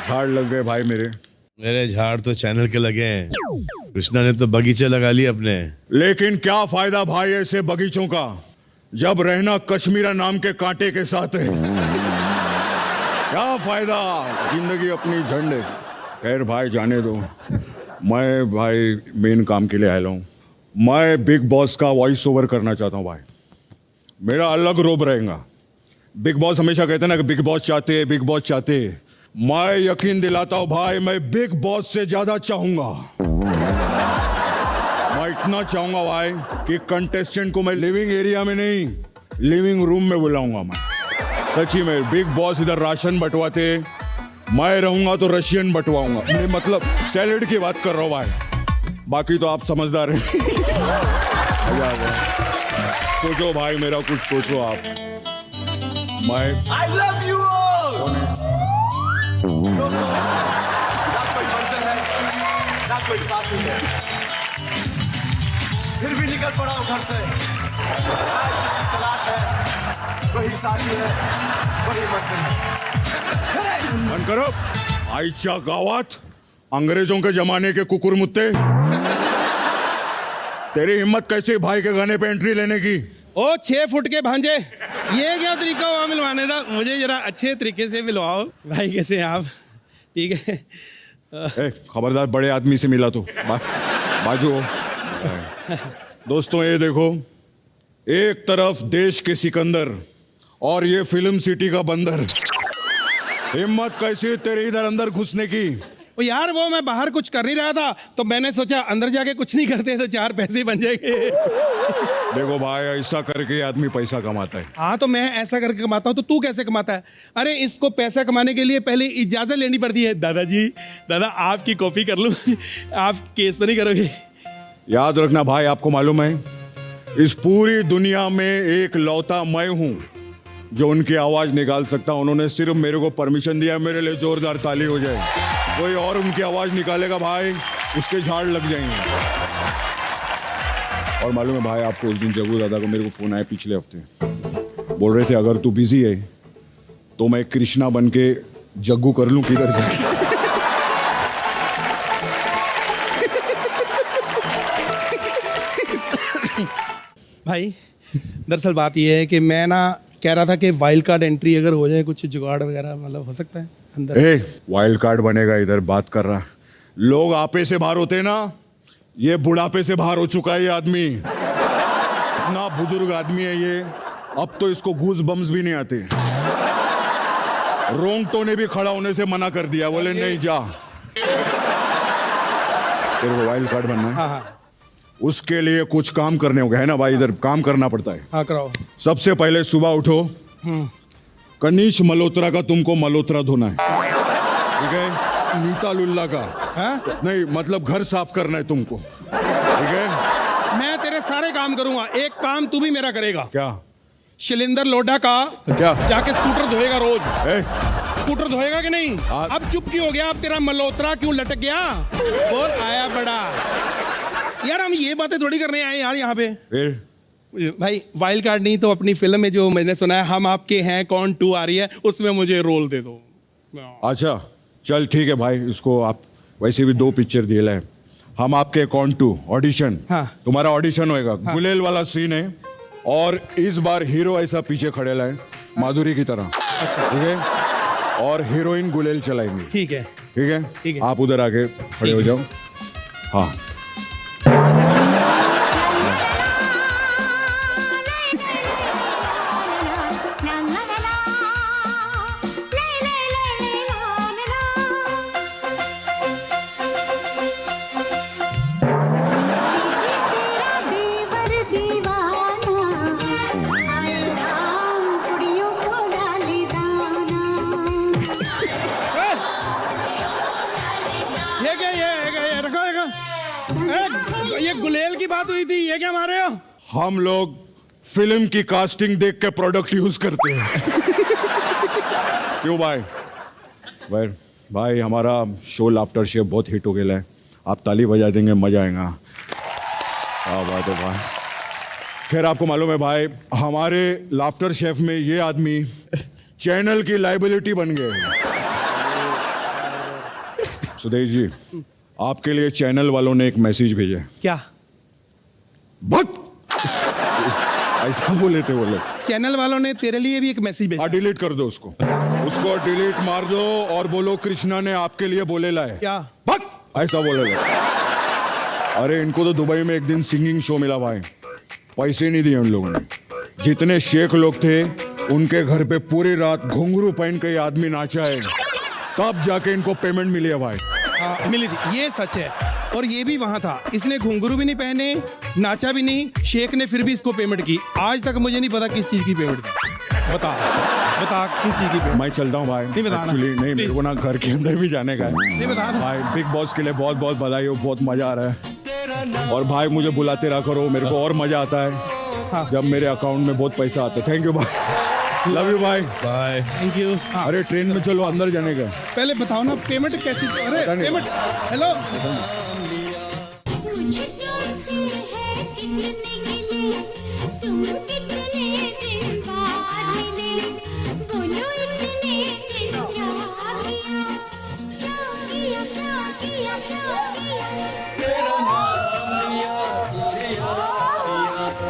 झाड़ लग गए भाई मेरे झाड़ तो चैनल के लगे हैं, कृष्णा ने तो बगीचे लगा लिए अपने। लेकिन क्या फायदा भाई ऐसे बगीचों का जब रहना कश्मीरा नाम के कांटे के साथ है। क्या फायदा, जिंदगी अपनी झंड है। खैर भाई जाने दो, मैं भाई मेन काम के लिए आया हूँ। मैं बिग बॉस का वॉइस ओवर करना चाहता हूँ भाई, मेरा अलग रोब रहेगा। बिग बॉस हमेशा कहते हैं ना कि बिग बॉस चाहते हैं, बिग बॉस चाहते हैं। मैं यकीन दिलाता हूँ भाई, मैं बिग बॉस से ज्यादा चाहूंगा। मैं इतना चाहूंगा भाई कि कंटेस्टेंट को मैं लिविंग एरिया में नहीं, लिविंग रूम में बुलाऊंगा। मैं सच्ची में, बिग बॉस इधर राशन बंटवाते, मैं रहूंगा तो रशियन बंटवाऊंगा। मैं मतलब सैलेड की बात कर रहा हूँ भाई, बाकी तो आप समझदार हैं। मजा आ गया। सोचो भाई मेरा कुछ सोचो आप। मैं I love you all। दोस्तों, ना कोई मंजिल है, ना कोई साथी है, फिर भी निकल पड़ा हूं घर से। चाहे जिसकी तलाश है वही साथी है, वही मंजिल है। बंद करो। आईच्या गावात अंग्रेजों के जमाने के कुकुर मुत्ते, तेरी हिम्मत कैसे भाई के गाने पे एंट्री लेने की? ओ 6 फुट के भांजे, ये क्या तरीका हुआ मिलवाने का? मुझे जरा अच्छे तरीके से मिलवाओ भाई। कैसे हैं आप? ठीक है। खबरदार बड़े आदमी से मिला तो बाजू। दोस्तों ये देखो, एक तरफ देश के सिकंदर और ये फिल्म सिटी का बंदर। हिम्मत कैसी तेरे इधर अंदर घुसने की? वो यार वो मैं बाहर कुछ कर नहीं रहा था तो मैंने सोचा अंदर जाके कुछ नहीं करते तो 4 पैसे बन जाएंगे। देखो भाई, ऐसा करके आदमी पैसा कमाता है। हाँ तो मैं ऐसा करके कमाता हूँ तो तू कैसे कमाता है? अरे इसको पैसा कमाने के लिए पहले इजाजत लेनी पड़ती है। दादाजी, दादा आपकी कॉपी कर लूँ? आप केस तो नहीं करोगे? याद रखना भाई, आपको मालूम है इस पूरी दुनिया में एक लौता मैं हूं जो उनकी आवाज निकाल सकता। उन्होंने सिर्फ मेरे को परमिशन दिया, मेरे लिए जोरदार ताली हो जाए। कोई और उनकी आवाज निकालेगा भाई, उसके झाड़ लग जाएंगे। और मालूम है भाई आपको, उस दिन जग्गू दादा को मेरे को फोन आया पिछले हफ्ते, बोल रहे थे अगर तू बिजी है तो मैं कृष्णा बन के जग्गू कर लूं किधर जाए। भाई दरअसल बात यह है कि मैं ना कह रहा था कि वाइल्ड कार्ड एंट्री अगर हो जाए, कुछ जुगाड़ वगैरह मतलब हो सकता है अंदर। वाइल्ड कार्ड बनेगा, इधर बात कर रहा। लोग आपे से बाहर होते ना, ये बुढ़ापे से बाहर हो चुका है ये आदमी। इतना बुजुर्ग आदमी है ये, अब तो इसको गूज बम्स भी नहीं आते। रोंगटो ने भी खड़ा होने से मना कर दिया, बोले नहीं जा। तेरे को वाइल्ड कार्ड बनना है? हाँ। उसके लिए कुछ काम करने होगा, है ना भाई? इधर काम करना पड़ता है। हाँ कराओ। सबसे पहले सुबह उठो, कनीश मल्होत्रा का तुमको मल्होत्रा धोना है, ठीक है? नीता लुल्ला का नहीं, मतलब घर साफ करना है तुमको, ठीक है? मैं तेरे सारे काम करूंगा, एक काम तू भी मेरा करेगा। क्या? शैलेंद्र लोढ़ा का क्या? जाके स्कूटर धोएगा रोज। स्कूटर धोएगा कि नहीं? अब चुप क्यों हो गया? अब तेरा मल्होत्रा क्यों लटक गया? बोल आया बड़ा। यार हम ये बातें थोड़ी करने आए यार यहाँ पे। भाई वाइल्ड कार्ड नहीं तो अपनी फिल्म में जो मैंने सुना है हम आपके हैं कौन 2 आ रही है, उसमें मुझे रोल दे दो। अच्छा चल ठीक है भाई, इसको आप वैसे भी 2 पिक्चर दिए है। हम आपके कौन 2 ऑडिशन। हाँ। तुम्हारा ऑडिशन होएगा। हाँ। गुलेल वाला सीन है और इस बार हीरो ऐसा पीछे खड़ेला है माधुरी की तरह। अच्छा ठीक है, और हीरोइन गुलेल चलाएंगे। ठीक है ठीक है, ठीक है। आप उधर आके खड़े हो जाओ। हाँ ये गुलेल की बात हुई थी, ये क्या मारे हो? हम लोग फिल्म की कास्टिंग देख के प्रोडक्ट यूज करते हैं। क्यों भाई? भाई हमारा शो लाफ्टर शेफ बहुत हिट हो गया है, आप ताली बजा देंगे मजा आएगा। क्या बात है भाई। खैर आपको मालूम है भाई, हमारे लाफ्टर शेफ में ये आदमी चैनल की लाइबिलिटी बन गए। सुदेश जी, आपके लिए चैनल वालों ने एक मैसेज भेजा। क्या? भक्त ऐसा बोले थे वो लोग। चैनल वालों ने तेरे लिए भी एक मैसेज भेजा। डिलीट कर दो उसको डिलीट मार दो और बोलो कृष्णा ने आपके लिए बोलेला है। क्या? भक्त ऐसा बोलेगा। अरे इनको तो दुबई में एक दिन सिंगिंग शो मिला भाई, पैसे नहीं दिए उन लोगों ने। जितने शेख लोग थे उनके घर पे पूरी रात घुंघरू पहन के आदमी नाचा है, तब जाके इनको पेमेंट मिली है भाई। हाँ मिली थी, ये सच है। और ये भी वहां था, इसने घुंघरू भी नहीं पहने, नाचा भी नहीं, शेख ने फिर भी इसको पेमेंट की। आज तक मुझे नहीं पता किस चीज की पेमेंट थी। बता किस चीज की पेमेंट? मैं चलता हूँ भाई। नहीं बताना। नहीं मेरे को ना घर के अंदर भी जाने का है। नहीं बताना भाई। बिग बॉस के लिए बहुत बहुत बधाई हो, बहुत मजा आ रहा है। और भाई मुझे बुलाते रहा करो, मेरे को और मजा आता है जब मेरे अकाउंट में बहुत पैसा आता है। थैंक यू भाई, लव यू भाई। बाय। Thank you. अरे ट्रेन में चलो अंदर जाने का। पहले बताओ ना पेमेंट कैसी? अरे पेमेंट, हेलो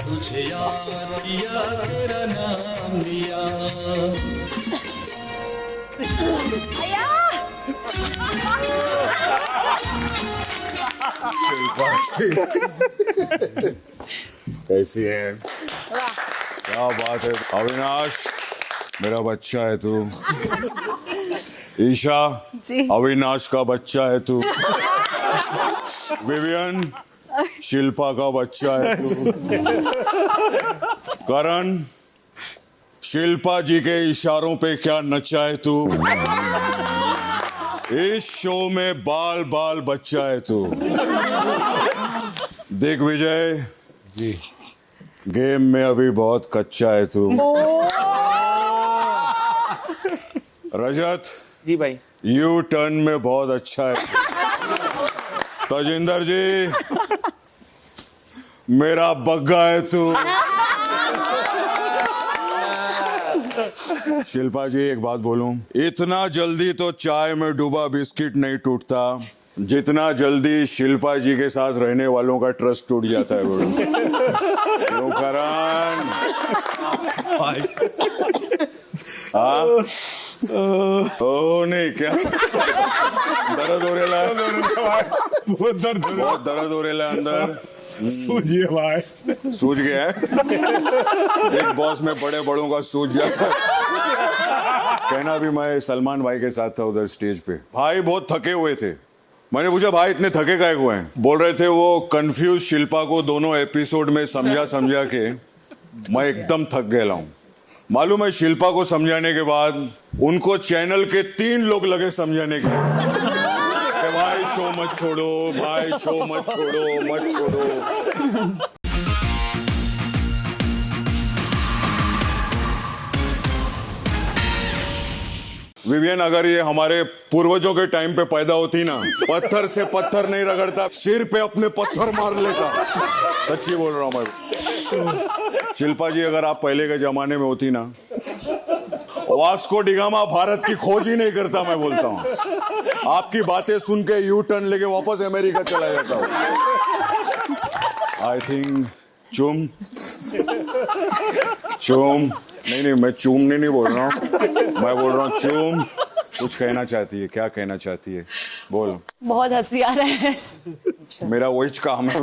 तुझे याद किया, तेरा नाम लिया। कैसी है? क्या बात है अविनाश, मेरा बच्चा है तू। ईशा जी। अविनाश का बच्चा है तू। विवियन शिल्पा का बच्चा है तू। करण शिल्पा जी के इशारों पे क्या नचा है तू। इस शो में बाल बाल बच्चा है तू। दिग्विजय जी गेम में अभी बहुत कच्चा है तू। रजत जी भाई यू टर्न में बहुत अच्छा है। तजिंदर जी मेरा बग्गा है तू। शिल्पा जी एक बात बोलूं, इतना जल्दी तो चाय में डूबा बिस्किट नहीं टूटता जितना जल्दी शिल्पा जी के साथ रहने वालों का ट्रस्ट टूट जाता है। क्यों करण? हाँ ओ नहीं क्या दर्द हो रहा है? बहुत दर्द हो रहा है अंदर। सूझिए भाई, सूझ गया है। बिग बॉस में बड़े बड़ों का सूझ जाता है। कहना भी मैं सलमान भाई के साथ था उधर स्टेज पे। भाई बहुत थके हुए थे। मैंने पूछा भाई इतने थके काहे हुए हैं? बोल रहे थे वो कंफ्यूज शिल्पा को दोनों एपिसोड में समझा के मैं एकदम थक गया हूँ। मालूम है शिल्पा को समझाने के बाद उनको चैनल के 3 लोग लगे समझाने के कि भाई शो मत छोड़ो, भाई शो मत छोड़ो, मत छोड़ो। विवियन अगर ये हमारे पूर्वजों के टाइम पे पैदा होती ना, पत्थर से पत्थर नहीं रगड़ता, सिर पे अपने पत्थर मार लेता। सच्ची बोल रहा हूं मैं। शिल्पा जी अगर आप पहले के जमाने में होती ना, वास्को डिगामा भारत की खोज ही नहीं करता। मैं बोलता हूँ आपकी बातें सुन के यू टर्न लेके वापस अमेरिका चला जाता हूँ। आई थिंक चुम नहीं मैं चूम नहीं बोल रहा हूँ, मैं बोल रहा हूँ चूम कुछ कहना चाहती है। क्या कहना चाहती है? बोल। बहुत हंसी आ रहा है। मेरा वही काम है।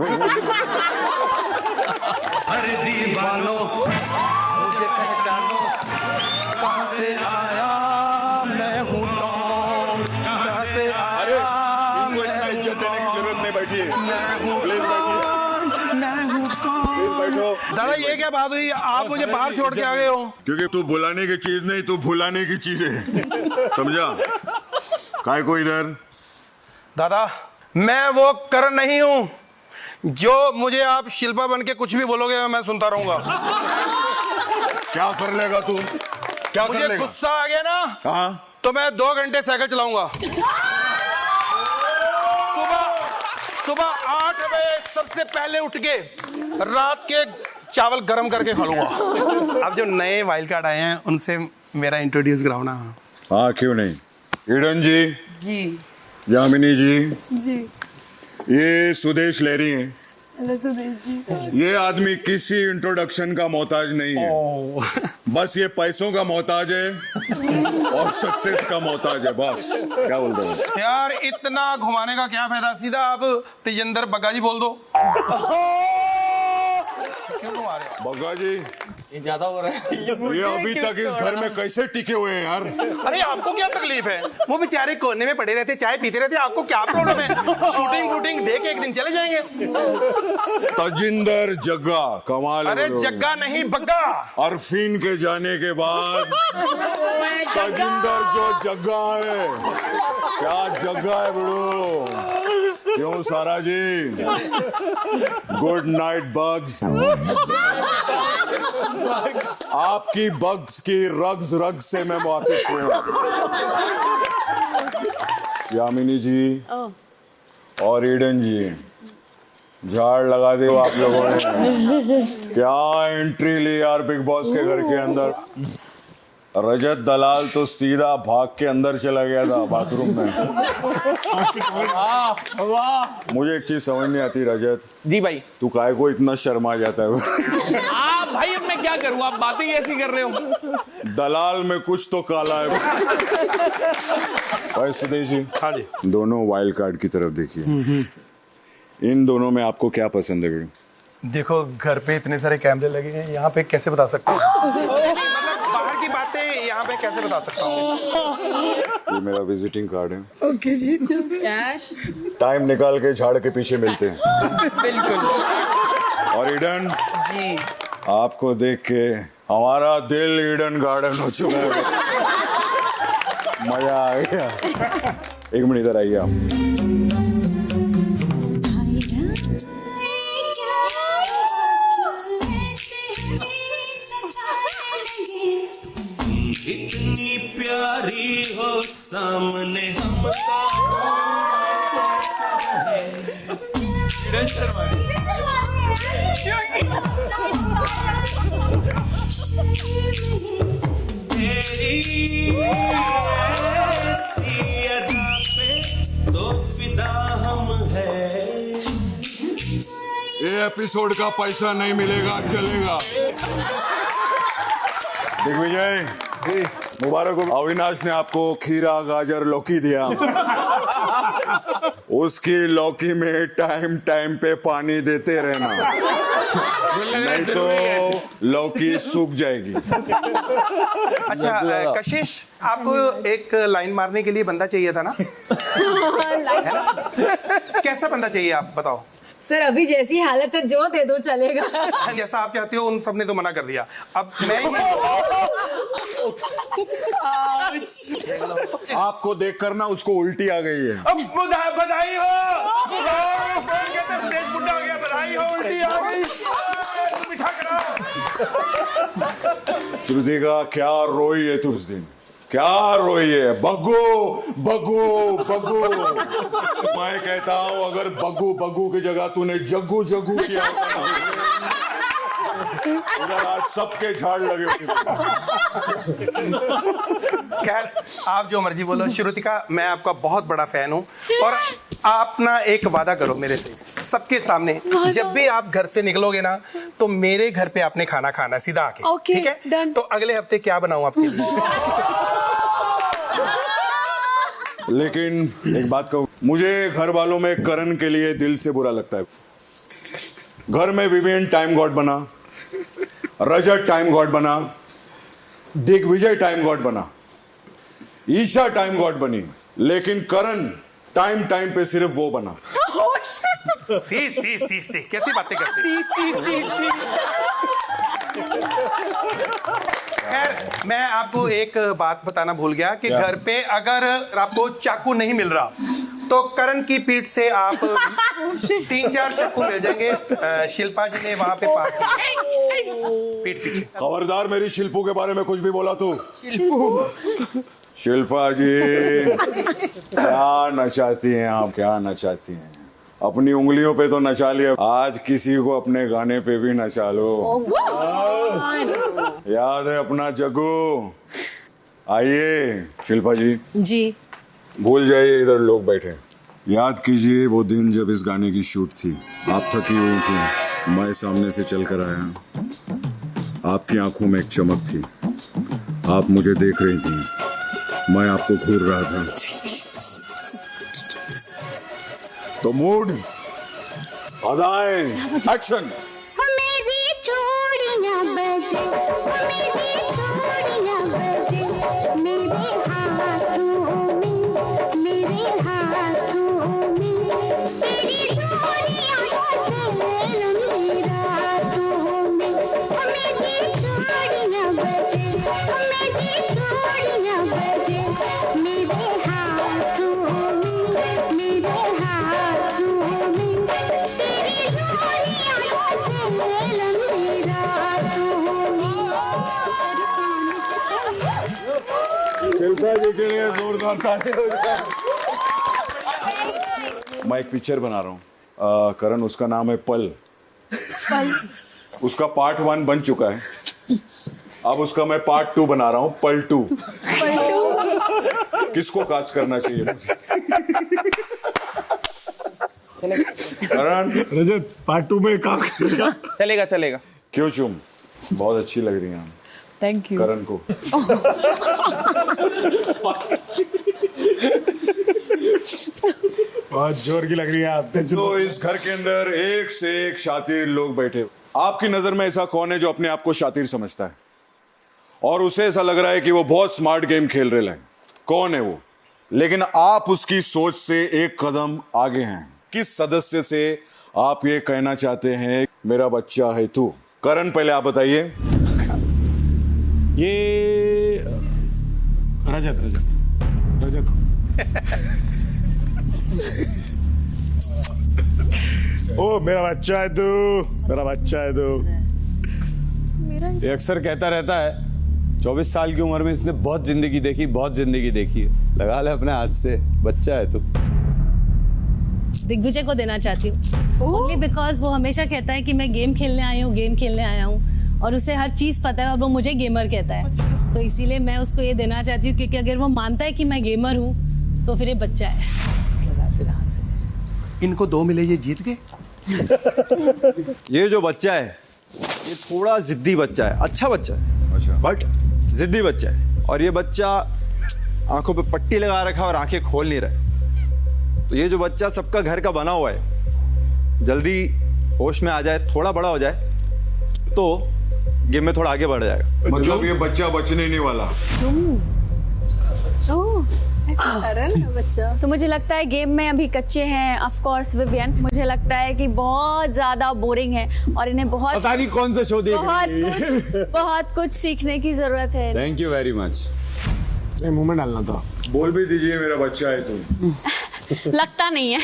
अरे दीवानो मुझे पहचानो, कहां से आया मैं हूं कौन, कहां से आया। अरे इनको इतना इज्जत देने की जरूरत नहीं। बैठिए प्लीज, बैठिए मैं हूं कौन। बैठो। दादा ये क्या बात हुई, आप मुझे बाहर छोड़ के आ गए हो? क्योंकि तू बुलाने की चीज नहीं, तू भुलाने की चीज है। समझा? काय को इधर? दादा मैं वो करण नहीं हूँ जो मुझे आप शिल्पा बन के कुछ भी बोलोगे मैं सुनता रहूंगा। क्या कर लेगा तू? क्या कर मुझे लेगा? गुस्सा आ गया ना, हाँ तो मैं 2 घंटे साइकिल चलाऊंगा। सुबह 8 बजे सबसे पहले उठ के रात के चावल गरम करके खा लूंगा। अब जो नए वाइल्ड कार्ड आए हैं उनसे मेरा इंट्रोड्यूस कराओ ना। हाँ क्यों नहीं। ईडन जी, जी यामिनी जी, जी। ये सुदेश लहरी हैं। हेलो सुदेश जी। ये आदमी किसी इंट्रोडक्शन का मोहताज नहीं है। बस ये पैसों का मोहताज है और सक्सेस का मोहताज है। बस क्या बोलते हो यार, इतना घुमाने का क्या फायदा? सीधा आप तेजेंद्र बग्गा जी बोल दो। क्यों घुमा रहे हो? बग्गा जी ये ज्यादा हो रहा है। ये अभी तक इस घर में कैसे टिके हुए हैं यार? अरे आपको क्या तकलीफ है? वो बेचारे कोने में पड़े रहते, चाय पीते रहते, आपको क्या प्रॉब्लम है? शूटिंग दे के एक दिन चले जाएंगे। तजिंदर जग्गा कमाल है। अरे जग्गा नहीं बग्गा। अरफीन के जाने के बाद तजिंदर जो जग्गा है, क्या जग्गा है बड़ो। क्यों Sara ji? Good night bugs. आपकी बग्स की रग से मैं वाकिफ हूँ। यामिनी जी और ईडन जी, झाड़ लगा दे आप लोगों ने। क्या एंट्री ली यार बिग बॉस के घर के अंदर। रजत दलाल तो सीधा भाग के अंदर चला गया था बाथरूम में। मुझे एक चीज समझ नहीं आती रजत जी भाई, तू काय को इतना शर्मा जाता है? आप भाई अब मैं क्या करूं, आप बातें ही ऐसी कर रहे हो। दलाल में कुछ तो काला है। भाई सुदेश जी, हाँ जी, दोनों वाइल्ड कार्ड की तरफ देखिए। इन दोनों में आपको क्या पसंद है? देखो घर पे इतने सारे कैमरे लगे हैं, यहाँ पे कैसे बता सकता हूँ? मतलब बाहर की बातें यहाँ पे कैसे बता सकता हूँ? ये मेरा विजिटिंग कार्ड है। ओके जी। कैश टाइम निकाल के झाड़ के पीछे मिलते हैं। बिल्कुल और ईडन जी, आपको देख के हमारा दिल ईडन गार्डन हो चुका है। मजा आ गया। एक मिनट इधर आइए आप। इतनी प्यारी हो सामने हमका तेरी ऐसी अदा पे तो फिदा हम है। ये एपिसोड का पैसा नहीं मिलेगा, चलेगा। दिग्विजय मुबारक हो। अविनाश ने आपको खीरा गाजर लौकी दिया। उसकी लौकी में टाइम टाइम पे पानी देते रहना, नहीं तो लौकी सूख जाएगी। अच्छा कशिश, आपको एक लाइन मारने के लिए बंदा चाहिए था ना? है ना? कैसा बंदा चाहिए आप बताओ? सर अभी जैसी हालत है जो दे दो चलेगा। जैसा आप चाहते हो उन सबने तो मना कर दिया। अब मैं आपको देखकर ना उसको उल्टी आ गई है। अब बधाई हो, बुढ़ा हो गया, बधाई हो, उल्टी आ गई। मीठा कराओ। श्रुतिका क्या रोई है तू उस दिन, क्या रोई है? बग्गू बग्गू बग्गू। मैं कहता हूं अगर बग्गू बग्गू की जगह तूने जग्गू जग्गू किया उधर आज सबके झाड़ लगे होते। खैर आप जो मर्जी बोलो। श्रुतिका मैं आपका बहुत बड़ा फैन हूँ और आप ना एक वादा करो मेरे से सबके सामने, जब भी आप घर से निकलोगे ना तो मेरे घर पे आपने खाना खाना सीधा आके, ठीक है? तो अगले हफ्ते क्या बनाऊं आपके लिए? लेकिन एक बात कहूं, मुझे घर वालों में करण के लिए दिल से बुरा लगता है। घर में विवियन टाइम गॉड बना, रजत टाइम गॉड बना, दिग्विजय टाइम गॉड बना, ईशा टाइम गॉड बनी, लेकिन करण टाइम टाइम पे सिर्फ वो बना। सी कैसी बातें करते? सी खैर मैं आपको एक बात बताना भूल गया कि घर पे अगर आपको चाकू नहीं मिल रहा तो करण की पीठ से आप 3-4 चाकू मिल जाएंगे। शिल्पा जी ने वहां पे पार पीठ पीछे। खबरदार मेरी शिल्पू के बारे में कुछ भी बोला तू। शिल्पा जी क्या नचाती हैं आप, क्या नचाती हैं। अपनी उंगलियों पे तो नचा लिया, आज किसी को अपने गाने पे भी नचा लो। याद है अपना जग्गू? आइए शिल्पा जी। जी भूल जाइए, इधर लोग बैठे। याद कीजिए वो दिन जब इस गाने की शूट थी, आप थकी हुई थी, मैं सामने से चल कर आया। आपकी आंखों में एक चमक थी, आप मुझे देख रही थी, मैं आपको घूर रहा था। तो मूड, अदाएं, एक्शन। शिल्पा जी के लिए जोरदार ताली हो जाए। मैं एक पिक्चर बना रहा हूँ, करण, उसका नाम है पल। उसका पार्ट 1 बन चुका है, अब उसका मैं पार्ट 2 बना रहा हूँ, पल 2। किसको कास्ट करना चाहिए? करण, रजत पार्ट 2 में काम करेगा? चलेगा चलेगा। क्यों चुम, बहुत अच्छी लग रही है थैंक यू करण को। बहुत जोर की लग रही है आप। तो इस घर के अंदर एक से एक शातिर लोग बैठे। आपकी नजर में ऐसा कौन है जो अपने आप को शातिर समझता है और उसे ऐसा लग रहा है कि वो बहुत स्मार्ट गेम खेल रहे हैं? कौन है वो? लेकिन आप उसकी सोच से एक कदम आगे हैं। किस सदस्य से आप ये कहना चाहते हैं मेरा बच्चा है तू? करण, पहले आप बताइए। ये रजत रजत रजत ओ मेरा बच्चा है तू, मेरा बच्चा है तू। ये अक्सर कहता रहता है। 24 साल की उम्र में इसने बहुत जिंदगी देखी, बहुत जिंदगी देखी है। लगा ले अपने हाथ से, बच्चा है तू। दिग्विजय को देना चाहती हूँ ओनली बिकॉज वो हमेशा कहता है कि मैं गेम खेलने आई हूँ, गेम खेलने आया हूँ, और उसे हर चीज़ पता है और वो मुझे गेमर कहता है। तो इसीलिए मैं उसको ये देना चाहती हूँ, क्योंकि अगर वो मानता है कि मैं गेमर हूँ तो फिर ये बच्चा है। इनको 2 मिले, ये जीत गए। ये जो बच्चा है ये थोड़ा जिद्दी बच्चा है, अच्छा बच्चा है, बट जिद्दी बच्चा है। और ये बच्चा आंखों पे पट्टी लगा रखा है और आंखें खोल नहीं रहा है। तो ये जो बच्चा सबका घर का बना हुआ है, जल्दी होश में आ जाए, थोड़ा बड़ा हो जाए तो गेम में थोड़ा आगे बढ़ जाएगा। मतलब ये बच्चा बचने नहीं वाला। बच्चा तो मुझे लगता है गेम में अभी कच्चे हैं ऑफ कोर्स विवियन। मुझे लगता है कि बहुत ज्यादा बोरिंग है और इन्हें बहुत पता नहीं कौन सा शो देख रही है। बहुत कुछ सीखने की जरूरत है। Thank you very much. मुंह में डालना था। बोल भी दीजिए मेरा बच्चा है तू। लगता नहीं है,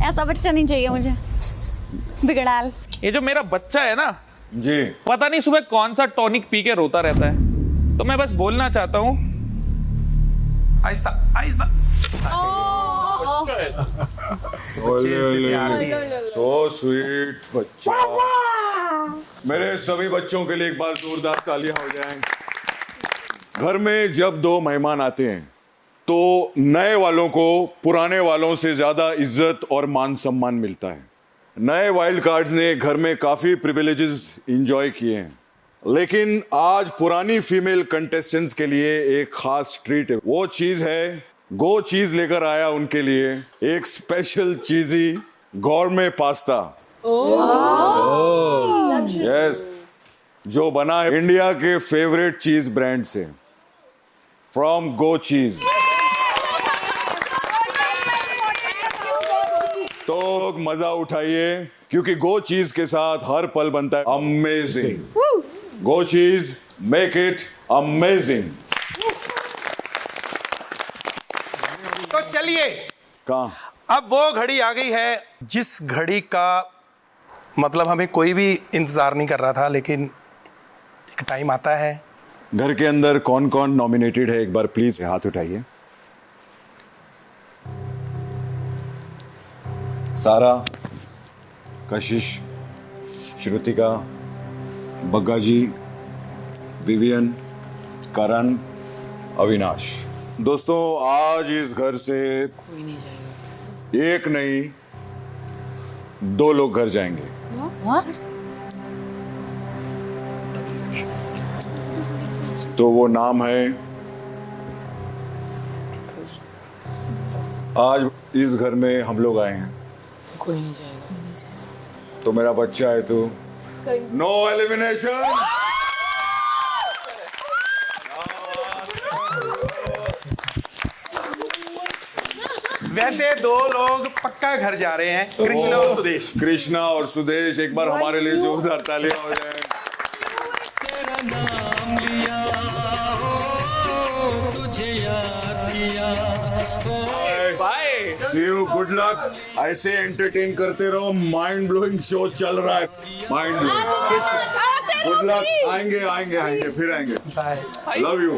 ऐसा बच्चा नहीं चाहिए मुझे, बिगड़ाल। ये जो मेरा बच्चा है ना जी, पता नहीं सुबह कौन सा टॉनिक पी के रोता रहता है। तो मैं बस बोलना चाहता हूँ, आहिस्ता आहिस्ता। सो स्वीट बच्चा। मेरे सभी बच्चों के लिए एक बार जोरदार तालियां हो जाएं। घर में जब 2 मेहमान आते हैं तो नए वालों को पुराने वालों से ज्यादा इज्जत और मान सम्मान मिलता है। नए वाइल्ड कार्ड्स ने घर में काफी प्रिविलेजेस एंजॉय किए हैं, लेकिन आज पुरानी फीमेल कंटेस्टेंट्स के लिए एक खास ट्रीट है। वो चीज है, गो चीज लेकर आया उनके लिए एक स्पेशल चीजी गौरमे पास्ता। यस, जो बना है इंडिया के फेवरेट चीज ब्रांड से, फ्रॉम गो चीज। तो मजा उठाइए, क्योंकि गो चीज के साथ हर पल बनता है अमेजिंग। गो चीज, मेक इट अमेजिंग। तो चलिए, कहाँ अब वो घड़ी आ गई है जिस घड़ी का मतलब हमें कोई भी इंतजार नहीं कर रहा था, लेकिन एक टाइम आता है। घर के अंदर कौन कौन नॉमिनेटेड है, एक बार प्लीज हाथ उठाइए। सारा, कशिश, श्रुतिका, बग्गा जी, विवियन, करण, अविनाश। दोस्तों, आज इस घर से कोई नहीं जाएगा। एक नहीं, 2 लोग घर जाएंगे। What? तो वो नाम है, आज इस घर में हम लोग आए हैं। कोई नहीं जाएगा। तो मेरा बच्चा है तू। No elimination. वैसे 2 लोग पक्का घर जा रहे हैं, कृष्णा और सुदेश। कृष्णा और सुदेश, एक बार हमारे लिए जोरदार तालियां हो जाए। See you, good luck। ऐसे एंटरटेन करते रहो, माइंड ब्लोइंग शो चल रहा है। Mind blowing. Good luck. आएंगे आएंगे आएंगे, फिर आएंगे। Love you.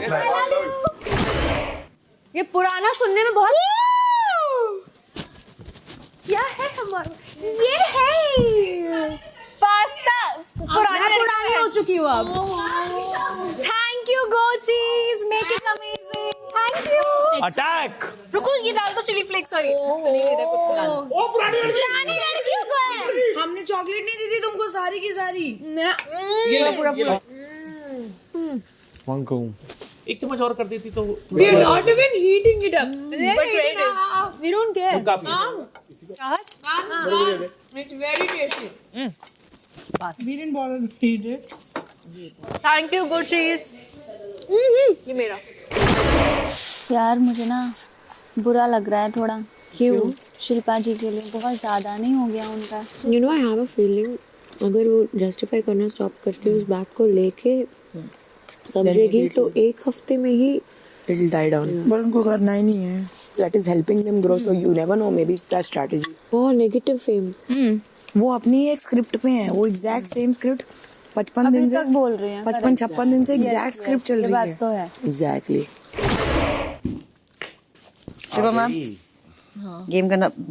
ये पुराना सुनने में बहुत क्या है हमारा, ये है पास्ता। पुरानी हो चुकी हूँ अब। थैंक यू गो चीज, make it amazing. Thank you. Attack. रुको, ये डाल दो चिली फ्लेक्स। सॉरी, सुनिए मेरे को। ओ पुरानी लड़कियों को है। हमने चॉकलेट नहीं दी थी तुमको सारी की सारी। ये लो, पूरा पूरा। एक चम्मच और कर देती तो We are not even heating it up. We don't care. It's very tasty. We didn't bother to eat it. Thank you good cheese. ये मेरा। यार मुझे ना बुरा लग रहा है थोड़ा। क्यों? शिल्पा जी के लिए बहुत ज़्यादा नहीं हो गया उनका? You know I have a feeling अगर वो जस्टिफाई करना स्टॉप करके उस बात को लेके समझेगी तो एक हफ्ते में ही इट विल डाई डाउन। पर उनको करना ही नहीं है। That is helping them grow, so you never know, may be that strategy. बहुत नेगेटिव फेम। वो अपनी एक स्क्रिप्ट पे है, वो एग्जैक्ट सेम स्क्रिप्ट 55 दिन से बोल रहे हैं, 55-56 दिन से एग्जैक्ट स्क्रिप्ट चल रही है। बात तो है। एग्जैक्टली। शिवा मैम,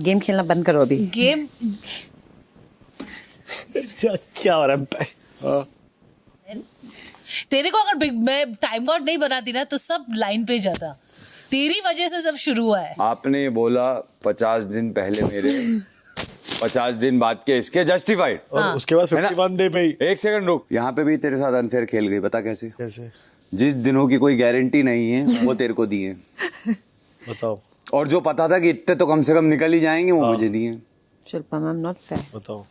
गेम खेलना बंद करो अभी। गेम क्या हो रहा है? तेरे को अगर मैं टाइम गॉड नहीं बनाती ना तो सब लाइन पे जाता। तेरी वजह से सब शुरू हुआ है। आपने बोला 50 दिन पहले मेरे 50 दिन बाद के इसके जस्टिफाइड और उसके बाद 51 डे पे ही। एक सेकंड रुक, यहाँ पे भी तेरे साथ अनफेयर खेल गई। बता कैसे? जिस दिनों की कोई गारंटी नहीं है वो तेरे को दिए। बताओ। और जो पता था कि इतने तो कम से कम निकल ही जाएंगे वो मुझे दिए। Shilpa ma'am not fair. बताओ।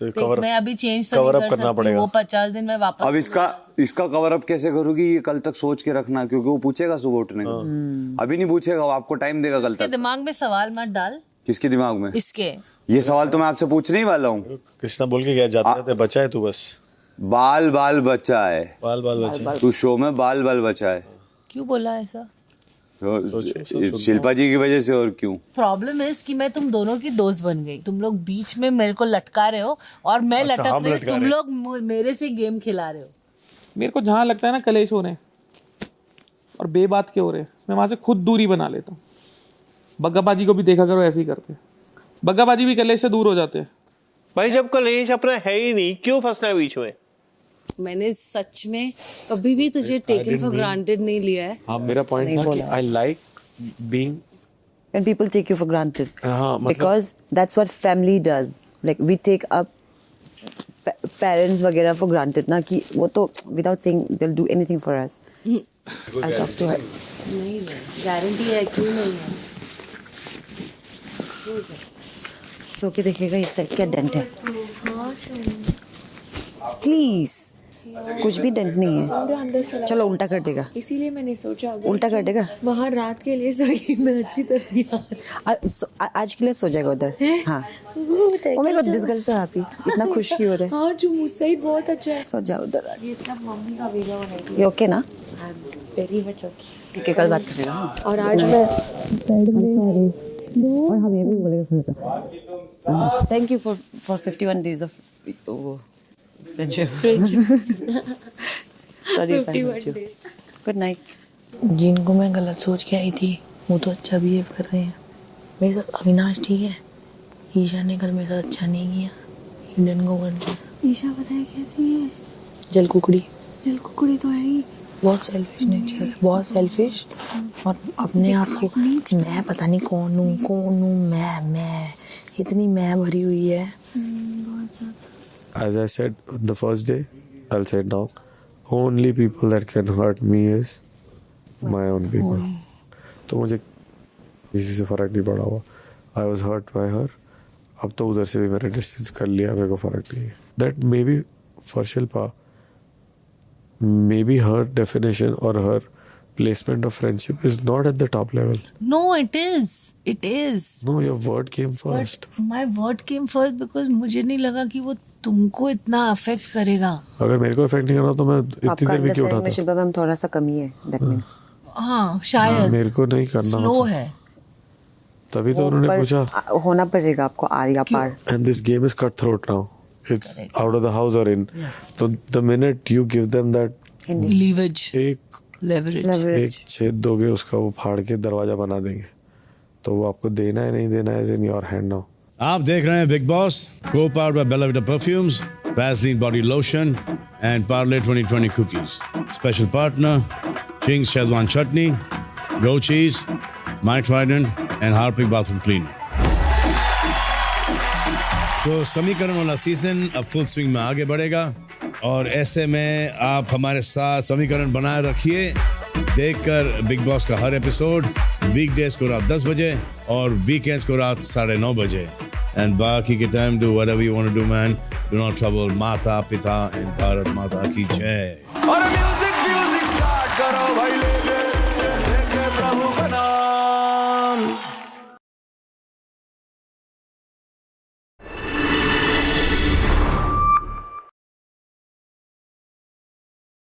मैं अभी चेंज तो नहीं कर सकती, वो 50 दिन में वापस। अब इसका कवर अप कैसे करोगी? ये कल तक सोच के रखना, क्योंकि वो पूछेगा सुबह उठने को। अभी नहीं पूछेगा, वो आपको टाइम देगा कल तक। दिमाग में सवाल मत डाल। किसके दिमाग में? इसके। ये सवाल तो मैं आपसे पूछने ही वाला हूँ। कृष्णा बोल के गया जाते बचा है तू बस। बाल बाल बचा है। बाल बाल बचा है। तू शो में बाल बाल बचा है। क्यों बोला ऐसा? शिल्पा जी की वजह से। और क्यों? प्रॉब्लम इज कि मैं तुम दोनों की दोस्त बन गई। तुम लोग बीच में मेरे को लटका रहे हो और मैं लटक रही हूँ, तुम लोग मेरे से गेम खिला रहे हो। मेरे को जहाँ लगता है ना कलेश हो रहे और बेबात के हो रहे, मैं वहां से खुद दूरी बना लेता हूँ। बग्गाबाजी को भी देखा करो, ऐसे ही करते। बग्गाबाजी भी कलेश से दूर हो जाते हैं। भाई जब कलेश अपना है ही नहीं, क्यों फंसना है बीच में? मैंने सच में कभी भी तुझे टेकन फॉर ग्रांटेड नहीं लिया है। हाँ, मेरा पॉइंट था कि I like being when people take you for granted. मतलब Because that's what family does. Like we take up parents वगैरह for granted ना, कि वो तो without saying they'll do anything for us. I'll talk to her. नहीं guarantee है, क्यों नहीं है? सो के देखिएगा इस साइड क्या डेंट है। प्लीज, कुछ भी डेंट नहीं है। पूरा अंदर चला। चलो उल्टा कर देगा। इसीलिए मैंने सोचा उल्टा कर देगा। वहाँ रात के लिए सोई मैं अच्छी तरह। आज के लिए सो जाएगा उधर। हाँ। ओ मेरे को दिस गर्ल से हैप्पी, इतना खुश क्यों हो रहे? हाँ, जो मुझसे ही बहुत अच्छा है। सो जाओ उधर। ये सब मम्मी का वीडियो बनाई। ये ओके ना? Very much okay. ठीक है, कल बात करेगा। और आज मैं और हम ये भी बोलेगा। Thank you for 51 days of friendship. Sorry if I hurt you. Good night. जिनको मैं गलत सोच के आई थी वो तो अच्छा बिहेव कर रहे हैं मेरे साथ। अविनाश ठीक है, ईशा ने कल मेरे साथ अच्छा नहीं किया, इंडियन को कर दिया। ईशा बताया कैसी है? जल कुकड़ी तो है ही। बहुत सेल्फिश नेचर है, बहुत सेल्फिश। और अपने आप को मैं पता नहीं कौन हूँ मैं इतनी मैं भरी हुई है। As I said the first day, I'll say it now. Only people that can hurt me is my own people. तो मुझे किसी से फर्क नहीं पड़ा हुआ। I was hurt by her. अब तो उधर से भी मैंने डिस्टेंस कर लिया, मेरे को फर्क नहीं है। That maybe for Shilpa, maybe her definition or her placement of friendship is not at the top level. No, it is. It is. No, your word came first. But my word came first because मुझे नहीं लगा कि वो तुमको इतना affect करेगा। अगर मेरे को अफेक्ट नहीं करना तो मैं इतनी देर में क्यों उठाता? शिल्पा मैम थोड़ा सा कमी है, that means. हाँ, शायद। मेरे को नहीं करना। स्लो है। तभी तो उन्होंने पूछा। होना पड़ेगा आपको आरिया पार। And this game is cutthroat now. It's out of the house or in. So the minute you give them that leverage, एक छेद दोगे उसका, वो फाड़ के दरवाजा बना देंगे। तो वो आपको देना है नहीं देना है in your hand now. आप देख रहे हैं big Boss, co-powered by Bella Vita Perfumes, Vaseline Body Lotion and Parle 2020 Cookies. Special partner, Ching's Szechuan Chutney, Go Cheese, My Trident and Harpic Bathroom Cleaner. तो समीकरण वाला सीजन अब full swing में आगे बढ़ेगा और ऐसे में आप हमारे साथ समीकरण बनाए रखिए, देखकर बिग बॉस का हर एपिसोड वीकडेज को रात 10 बजे और वीकेंड्स को रात 9:30 बजे। एंड बाकी के time do whatever you want to do man, do not trouble माता पिता एंड भारत माता की जय।